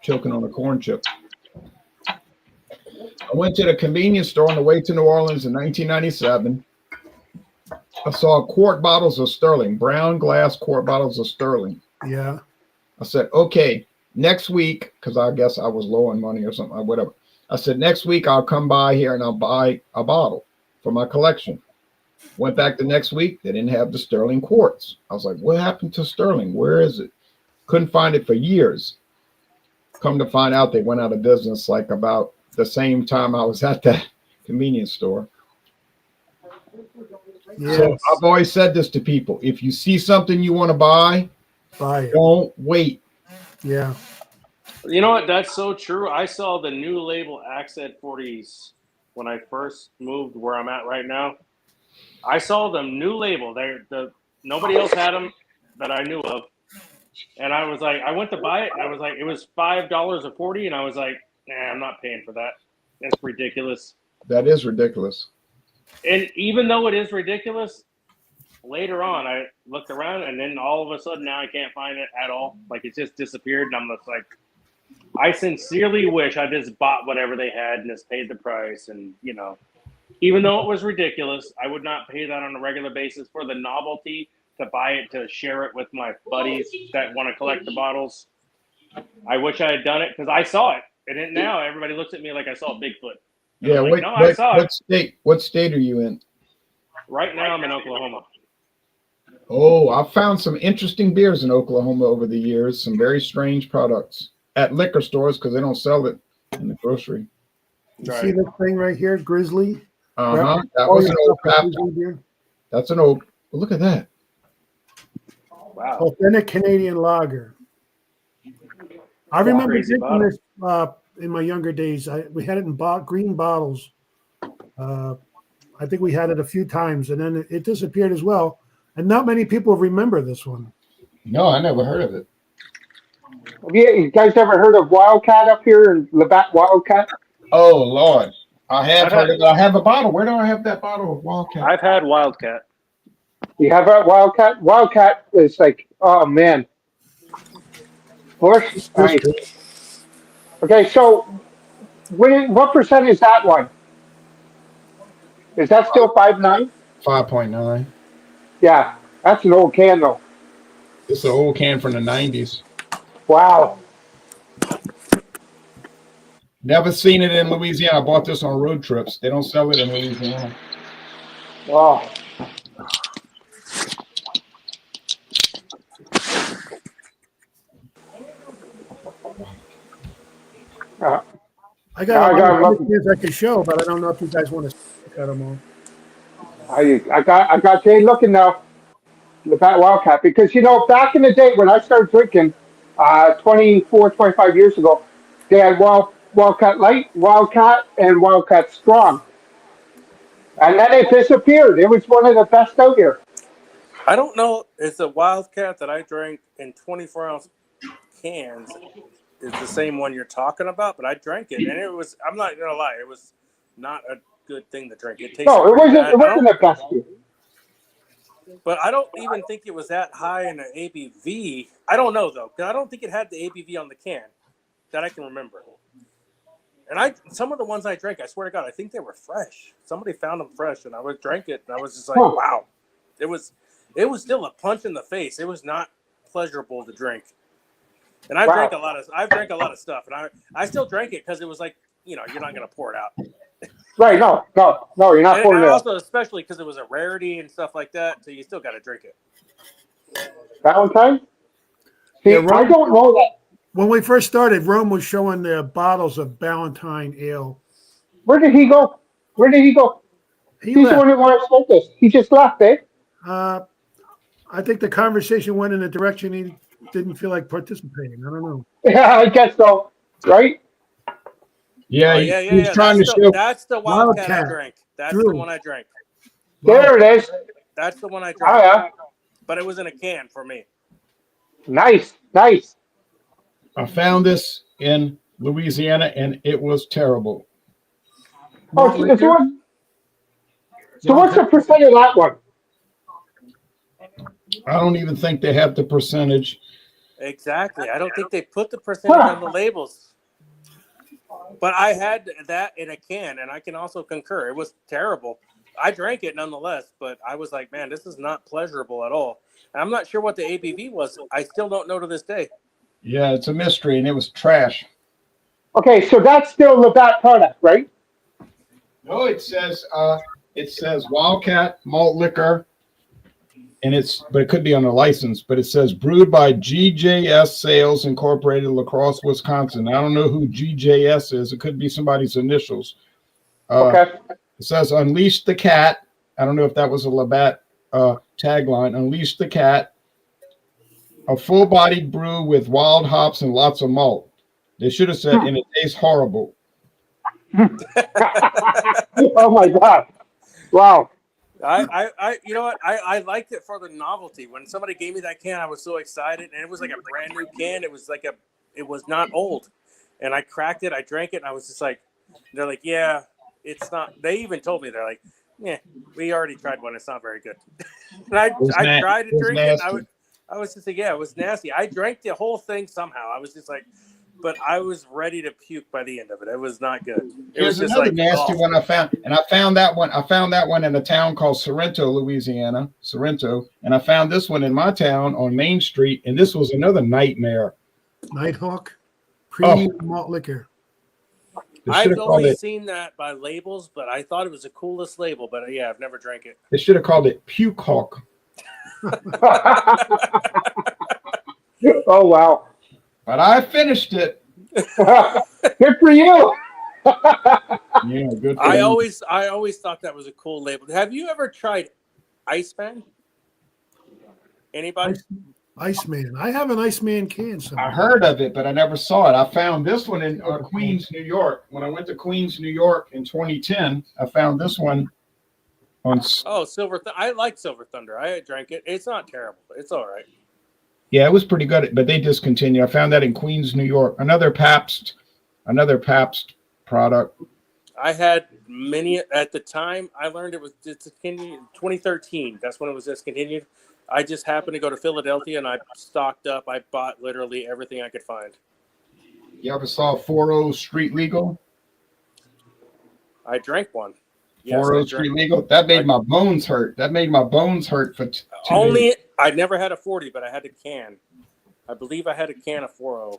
Choking on a corn chip. I went to the convenience store on the way to New Orleans in 1997. I saw quart bottles of Sterling, brown glass quart bottles of Sterling. Yeah. I said, okay, next week, because I guess I was low on money or something, whatever. I said, next week I'll come by here and I'll buy a bottle for my collection. Went back the next week. They didn't have the Sterling quarts. I was like, what happened to Sterling? Where is it? Couldn't find it for years. Come to find out they went out of business like about the same time I was at that convenience store. Yes. So I've always said this to people. If you see something you want to buy, Buy it. don't wait. Yeah. You know what? That's so true. I saw the new label Accent 40s when I first moved where I'm at right now. I saw them new label. Nobody else had them that I knew of. And I was like, I went to buy it, and I was like, it was $5.40, and I was like, nah, I'm not paying for that. That's ridiculous. That is ridiculous. And even though it is ridiculous, later on I looked around, and then all of a sudden now I can't find it at all. Like it just disappeared, and I'm just like, I sincerely wish I just bought whatever they had and just paid the price. And you know, even though it was ridiculous, I would not pay that on a regular basis for the novelty to buy it, to share it with my buddies that want to collect the bottles. I wish I had done it because I saw it, and then now everybody looks at me like I saw Bigfoot. And Yeah, I'm like, no, I saw it. What state are you in? Right now, I'm in Oklahoma. Oh, I've found some interesting beers in Oklahoma over the years. Some very strange products at liquor stores because they don't sell it in the grocery. You see this thing right here, Grizzly? Uh-huh. That All was your an old stuff is crap. Grizzly beer. That's an old. Look at that. Wow. Authentic Canadian lager. I remember Crazy drinking bottle. this in my younger days. We had it in green bottles. I think we had it a few times, and then it disappeared as well. And not many people remember this one. No, I never heard of it. Have you guys ever heard of Wildcat up here in Labatt Wildcat? Oh Lord, I have I've heard had- of it. I have a bottle. Where do I have that bottle of Wildcat? I've had Wildcat. You have a Wildcat? Wildcat is like, oh man. Bush, nice. Okay, so what percent is that one? Is that still 5.9? 5.9. Yeah, that's an old can though. It's an old can from the 90s. Wow. Never seen it in Louisiana. I bought this on road trips. They don't sell it in Louisiana. Wow. I got I a got lot of lucky. beers I can show, but I don't know if you guys want to cut them all. I got Jay looking now. Labatt Wildcat, because back in the day when I started drinking 24, 25 years ago, they had Wildcat Light, Wildcat, and Wildcat Strong. And then it disappeared. It was one of the best out here. I don't know. It's a Wildcat that I drank in 24-ounce cans. Is the same one you're talking about, but I drank it, and it was. I'm not gonna lie, it was not a good thing to drink. It tasted. No, it pretty wasn't. bad. It wasn't the best beer. But I don't even think it was that high in the ABV. I don't know though, because I don't think it had the ABV on the can that I can remember. And some of the ones I drank, I swear to God, I think they were fresh. Somebody found them fresh, and I drank it, and I was just like, wow. It was still a punch in the face. It was not pleasurable to drink. And I've drank a lot of stuff, and I still drank it because it was like, you're not gonna pour it out. Right? No, you're not pouring And it out. also, especially because it was a rarity and stuff like that, so you still got to drink it. Valentine? See, Yeah, I don't know that. When we first started, Rome was showing the bottles of Ballantine ale. Where did he go? He He's the one left. who wanted to smoke this. He just left, eh? I think the conversation went in a direction he didn't feel like participating. I don't know. Yeah, I guess so. Right? Yeah, he's trying to show. That's the Wildcat I Wildcat. drank. That's Drew. the one I drank. There it is. That's the one I Oh drank. yeah. But it was in a can for me. Nice. I found this in Louisiana, and it was terrible. Oh, so what's the percent of that one? I don't even think they have the percentage. Exactly. I don't think they put the percentage on the labels. But I had that in a can, and I can also concur. It was terrible. I drank it nonetheless, but I was like, man, this is not pleasurable at all. And I'm not sure what the ABV was. I still don't know to this day. Yeah, it's a mystery, and it was trash. Okay, so that's still Labatt product, right? No, it says Wildcat malt liquor, but it could be on a license. But it says brewed by GJS Sales Incorporated, La Crosse, Wisconsin. I don't know who GJS is. It could be somebody's initials. Okay. It says Unleash the Cat. I don't know if that was a Labatt tagline. Unleash the Cat. A full-bodied brew with wild hops and lots of malt. They should have said, and it tastes horrible. Oh my God! Wow. I you know what? I liked it for the novelty. When somebody gave me that can, I was so excited, and it was like a brand new can. It was not old, and I cracked it. I drank it, and I was just like, they're like, yeah, it's not. They even told me, they're like, yeah, we already tried one. It's not very good. And I tried to drink it. And I was just like, yeah, it was nasty. I drank the whole thing somehow. I was just like, but I was ready to puke by the end of it. It was not good. It Here's was just another like nasty one I found, and I found that one in a town called Sorrento, Louisiana. Sorrento, and I found this one in my town on Main Street, and this was another nightmare. Nighthawk premium malt liquor. They should I've have called only it. seen that by labels, but I thought it was the coolest label. But yeah, I've never drank it. They should have called it Puke Hawk. Oh wow. But I finished it. Good for you. Yeah, good. For I them. always thought that was a cool label. Have you ever tried Iceman? Anybody? Iceman. I have an Iceman can I somewhere. heard of it, but I never saw it. I found this one in Queens, New York. When I went to Queens, New York in 2010, I found this one on. Oh, I like Silver Thunder. I drank it. It's not terrible. It's all right. Yeah, it was pretty good, but they discontinued. I found that in Queens, New York. Another Pabst product. I had many at the time. I learned it was discontinued in 2013. That's when it was discontinued. I just happened to go to Philadelphia and I stocked up. I bought literally everything I could find. You ever saw 40 Street Legal? I drank one. Yes, 40 I Street drank. Legal. That made my bones hurt. That made my bones hurt for 2 days. Only I never had a 40, but I had a can. I believe I had a can of 40.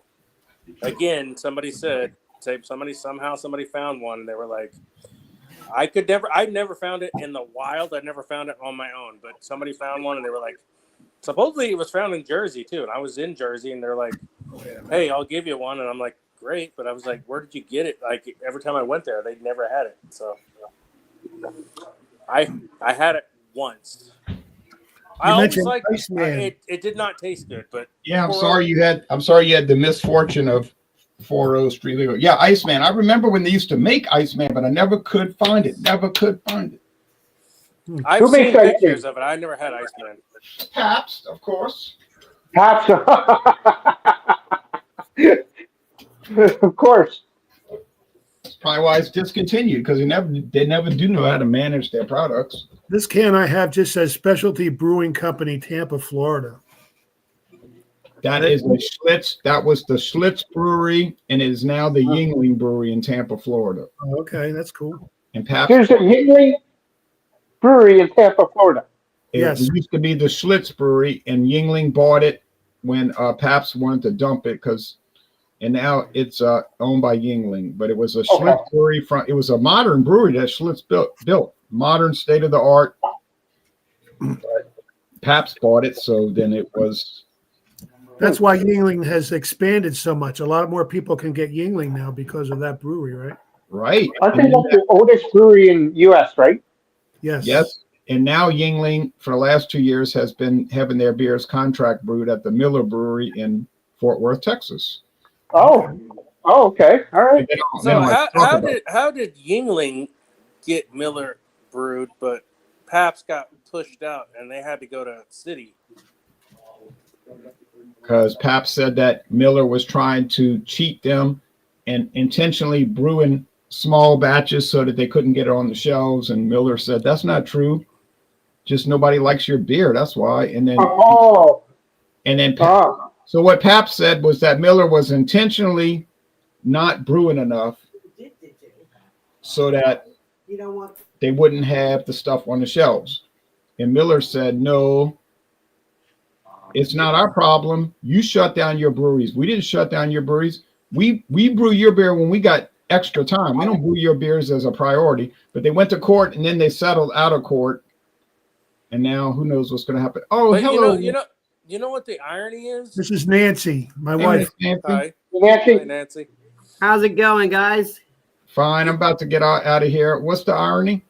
Again, somebody found one and they were like, I never found it in the wild. I never found it on my own, but somebody found one and they were like, supposedly it was found in Jersey too. And I was in Jersey and they're like, hey, I'll give you one. And I'm like, great. But I was like, where did you get it? Like every time I went there, they never had it. So I had it once. I always mentioned liked Iceman. it did not taste good, but Yeah, I'm sorry you had the misfortune of 40 Street Legal. Yeah, Iceman. I remember when they used to make Iceman, but I never could find it. Never could find it. I've Who seen makes Iceman? pictures of it. I never had Iceman. Pabst, of course. Perhaps. Of course. That's probably why it's discontinued, because they never do know how to manage their products. This can I have just says Specialty Brewing Company, Tampa, Florida. That is the Schlitz. That was the Schlitz Brewery, and it is now the Yingling Brewery in Tampa, Florida. Oh, okay, that's cool. And Pabst. There's a Yingling Brewery in Tampa, Florida. It Yes. used to be the Schlitz Brewery, and Yingling bought it when Pabst wanted to dump it, and now it's owned by Yingling. But it was a Schlitz brewery it was a modern brewery that Schlitz built, modern, state of the art. But Pabst bought it, so then it was. That's why Yingling has expanded so much. A lot more people can get Yingling now because of that brewery, right? Right. I think that's the oldest brewery in U.S., right? Yes. Yes. And now Yingling, for the last 2 years, has been having their beers contract brewed at the Miller Brewery in Fort Worth, Texas. Oh, okay. All right. So how did Yingling get Miller brewed, but Pabst got pushed out and they had to go to City? Because Pabst said that Miller was trying to cheat them and intentionally brewing small batches so that they couldn't get it on the shelves. And Miller said, that's not true. Just nobody likes your beer. That's why. And then, so what Pabst said was that Miller was intentionally not brewing enough so that they wouldn't have the stuff on the shelves. And Miller said, no, it's not our problem. You shut down your breweries. We didn't shut down your breweries. We brew your beer when we got extra time. We don't brew your beers as a priority. But they went to court and then they settled out of court. And now who knows what's going to happen? Oh, But hello. You know what the irony is? This is Nancy, my wife. Hi, Nancy. Hi, Nancy. How's it going, guys? Fine. I'm about to get out of here. What's the irony?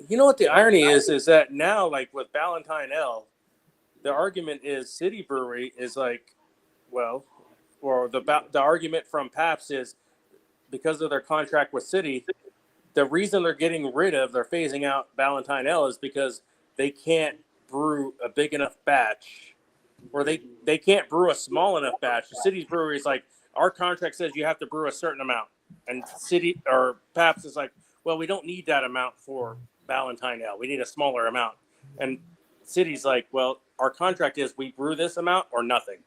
You know what the irony is that now, like with Ballantine L, the argument is City Brewery is like, well, or the argument from Pabst is because of their contract with City, the reason they're phasing out Ballantine L is because they can't brew a big enough batch, or they can't brew a small enough batch. The City's brewery is like, our contract says you have to brew a certain amount, and City or Pabst is like, well, we don't need that amount for Ballantine L. We need a smaller amount. And City's like, well, our contract is we brew this amount or nothing,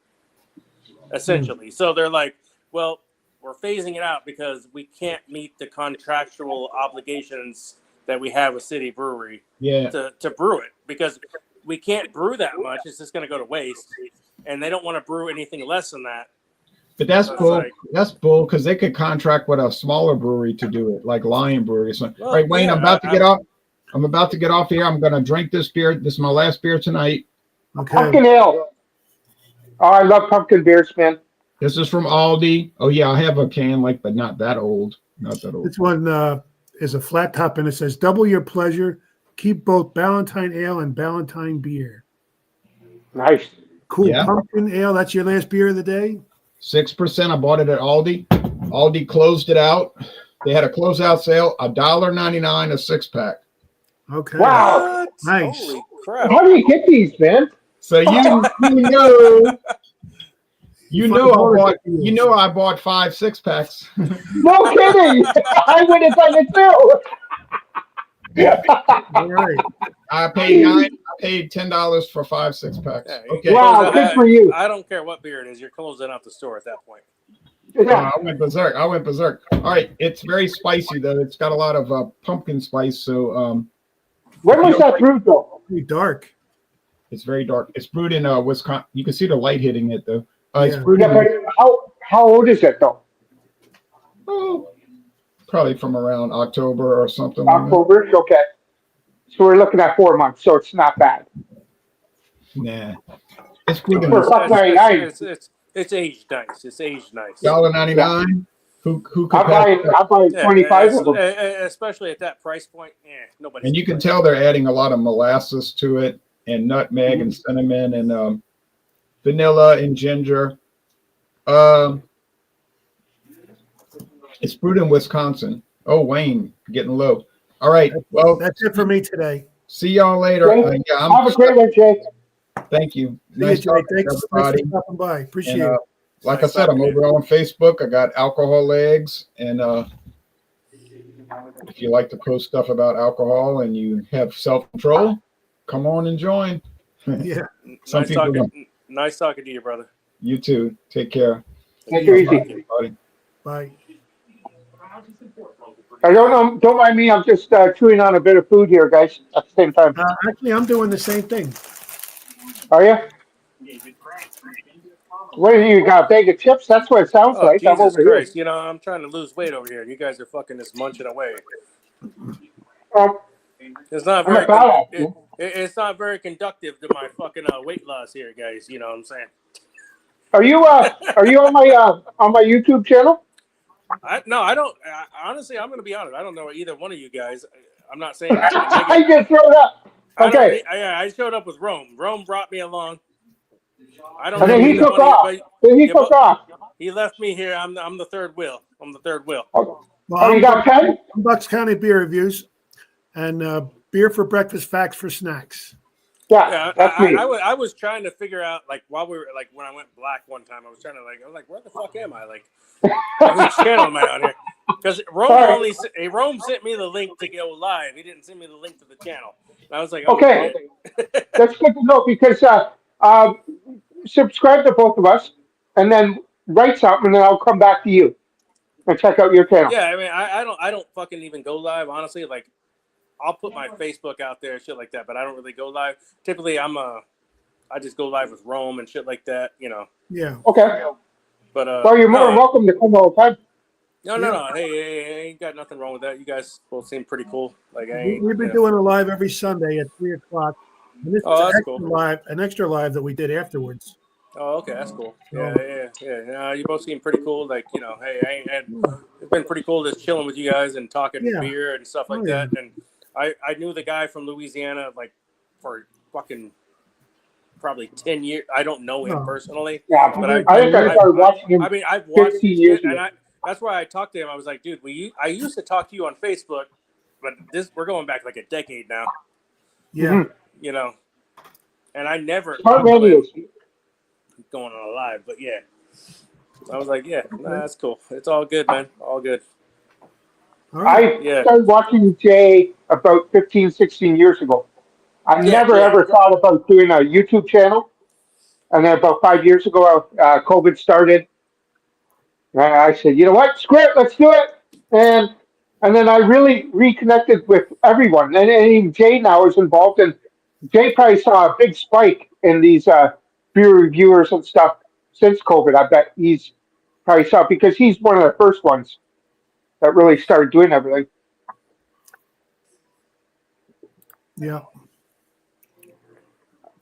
essentially. So they're like, well, we're phasing it out because we can't meet the contractual obligations that we have with City Brewery to brew it, because we can't brew that much. It's just going to go to waste. And they don't want to brew anything less than that. But that's That's bull. like- That's bull because they could contract with a smaller brewery to do it, like Lion Brewery or something. Well, All right, Wayne, yeah, I'm about to get off. I'm about to get off here. I'm gonna drink this beer. This is my last beer tonight. Okay. Pumpkin ale. Oh, I love pumpkin beers, man. This is from Aldi. Oh yeah, I have a can like, but not that old. Not that old. This one is a flat top and it says, double your pleasure. Keep both Ballantine Ale and Ballantine beer. Nice. Cool. Yeah. Pumpkin ale. That's your last beer of the day? 6%. I bought it at Aldi. Aldi closed it out. They had a closeout sale, $1.99 a 6-pack. Okay. Wow. What? Nice. Holy crap. How do you get these, man? So you know I bought 5 6-packs. No kidding. I would have done it too. All right. I paid $10 for 5 6-packs. Yeah, Okay. Wow, good for you. I don't care what beer it is. You're closing out the store at that point. Yeah. I went berserk. All right, it's very spicy though. It's got a lot of pumpkin spice, so When was that brewed though? Pretty dark. it's very dark. It's brewed in Wisconsin. You can see the light hitting it though. It's Yeah. brewed Yeah, but in how old is it though? probably from around October or something. like that. October. Okay. So we're looking at 4 months, so it's not bad. Nah, it's brewed in For $1.99. It's aged nice. It's aged nice. $1.99. Who could I'm pass buying, that? I'm buying 25 of them. Especially at that price point. Nobody. And you can tell they're adding a lot of molasses to it, and nutmeg and cinnamon and vanilla and ginger. It's brewed in Wisconsin. Oh, Wayne, getting low. All right. Well, That's it for me today. see y'all later. Okay. Yeah, Have a great one, Jay. thank you. See you, Nice Jay. talking to Thanks for everybody. stopping by. Appreciate And, it. like I Nice said, I'm talking to over on Facebook. I got alcohol legs, and if you like to post stuff about alcohol and you have self-control, come on and join. Yeah. Some Nice people don't. nice talking to you, brother. You too. Take care. Take it easy. Everybody. Bye. I don't mind me. I'm just chewing on a bit of food here, guys, at the same time. Actually, I'm doing the same thing. Are you? What do you got? A bag of chips? That's what it sounds Oh, like. I'm Jesus over Christ. You know, I'm trying to lose weight over here. You guys are fucking just munching away. here. It's not I'm very a badass. it's not very conductive to my fucking weight loss here, guys. You know what I'm saying? Are you on my YouTube channel? No, I don't. Honestly, I'm going to be honest. I don't know either one of you guys. I'm not saying. I just showed up. Okay. I showed up with Rome. Rome brought me along. I don't And know then he either took one of you, off. but Then he Yeah, took but- off. he left me here. I'm the third wheel. I'm the third wheel. Oh, Well, you got 10? I'm Bucks County Beer Reviews and beer for breakfast, facts for snacks. Yeah, Yeah, that's me. I was trying to figure out like while we were like when I went black one time. I was like, where the fuck am I? Like, which channel am I on here? Because Rome Sorry. Rome sent me the link to go live. He didn't send me the link to the channel. And I was like, oh, Okay. shit. That's good to know because subscribe to both of us and then write something and then I'll come back to you and check out your channel. Yeah, I mean, I don't fucking even go live, honestly. Like, I'll put my Facebook out there, shit like that, but I don't really go live. Typically, I just go live with Rome and shit like that, you know. Yeah. Okay. But Well, you're more no, than welcome to come all the time. no. Hey, I ain't got nothing wrong with that. You guys both seem pretty cool. Like, I ain't. We've been you know. doing a live every Sunday at 3:00. And this Oh, is that's an extra live that we did afterwards. Oh, okay, that's cool. Yeah. You both seem pretty cool. Like, you know, hey, it's been pretty cool just chilling with you guys and talking Yeah. beer and stuff like Oh, yeah. that. And I knew the guy from Louisiana like for fucking probably 10 years. I don't know him Oh. personally. Yeah, But I think I started watching him. I mean, I've watched 15 his years shit, and ago. that's why I talked to him. I was like, dude, I used to talk to you on Facebook, but we're going back like a decade now, Yeah. Mhm. you know. And I never Smart man he is. going on a live, but yeah. I was like, yeah, that's cool. It's all good, man. All good. All right. I Yeah. started watching Jay about 15, 16 years ago. I Yeah, never yeah. ever thought about doing a YouTube channel. And then about 5 years ago, COVID started. And I said, you know what? Screw it, let's do it. And then I really reconnected with everyone. And even Jay now is involved. And Jay probably saw a big spike in these beer reviewers and stuff since COVID. I bet he's how he saw it, because he's one of the first ones that really started doing everything. Yeah.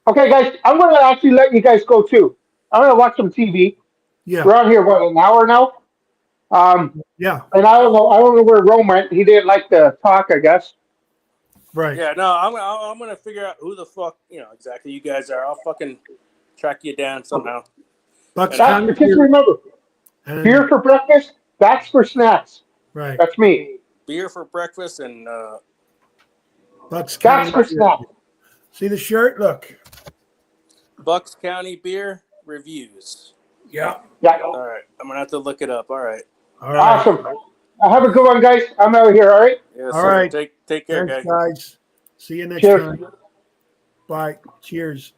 Okay, guys, I'm going to actually let you guys go too. I'm going to watch some TV. Yeah. We're on here, what, an hour now? Yeah. And I don't know where Rome went. He didn't like to talk, I guess. Right. Yeah, no, I'm gonna figure out who the fuck exactly you guys are. I'll fucking track you down somehow. Bucks That- County Just remember, and- beer for breakfast, that's for snacks. right. That's me. Beer for breakfast and Bucks That's County. for snacks. See the shirt? Look. Bucks County beer reviews. Yeah. Yeah. All right, I'm gonna have to look it up. All right. All right. Awesome. Have a good one, guys. I'm out of here, all right? Yes, All sir. right. Take care, Thanks, guys. guys. See you next Cheers. time. Bye. Cheers.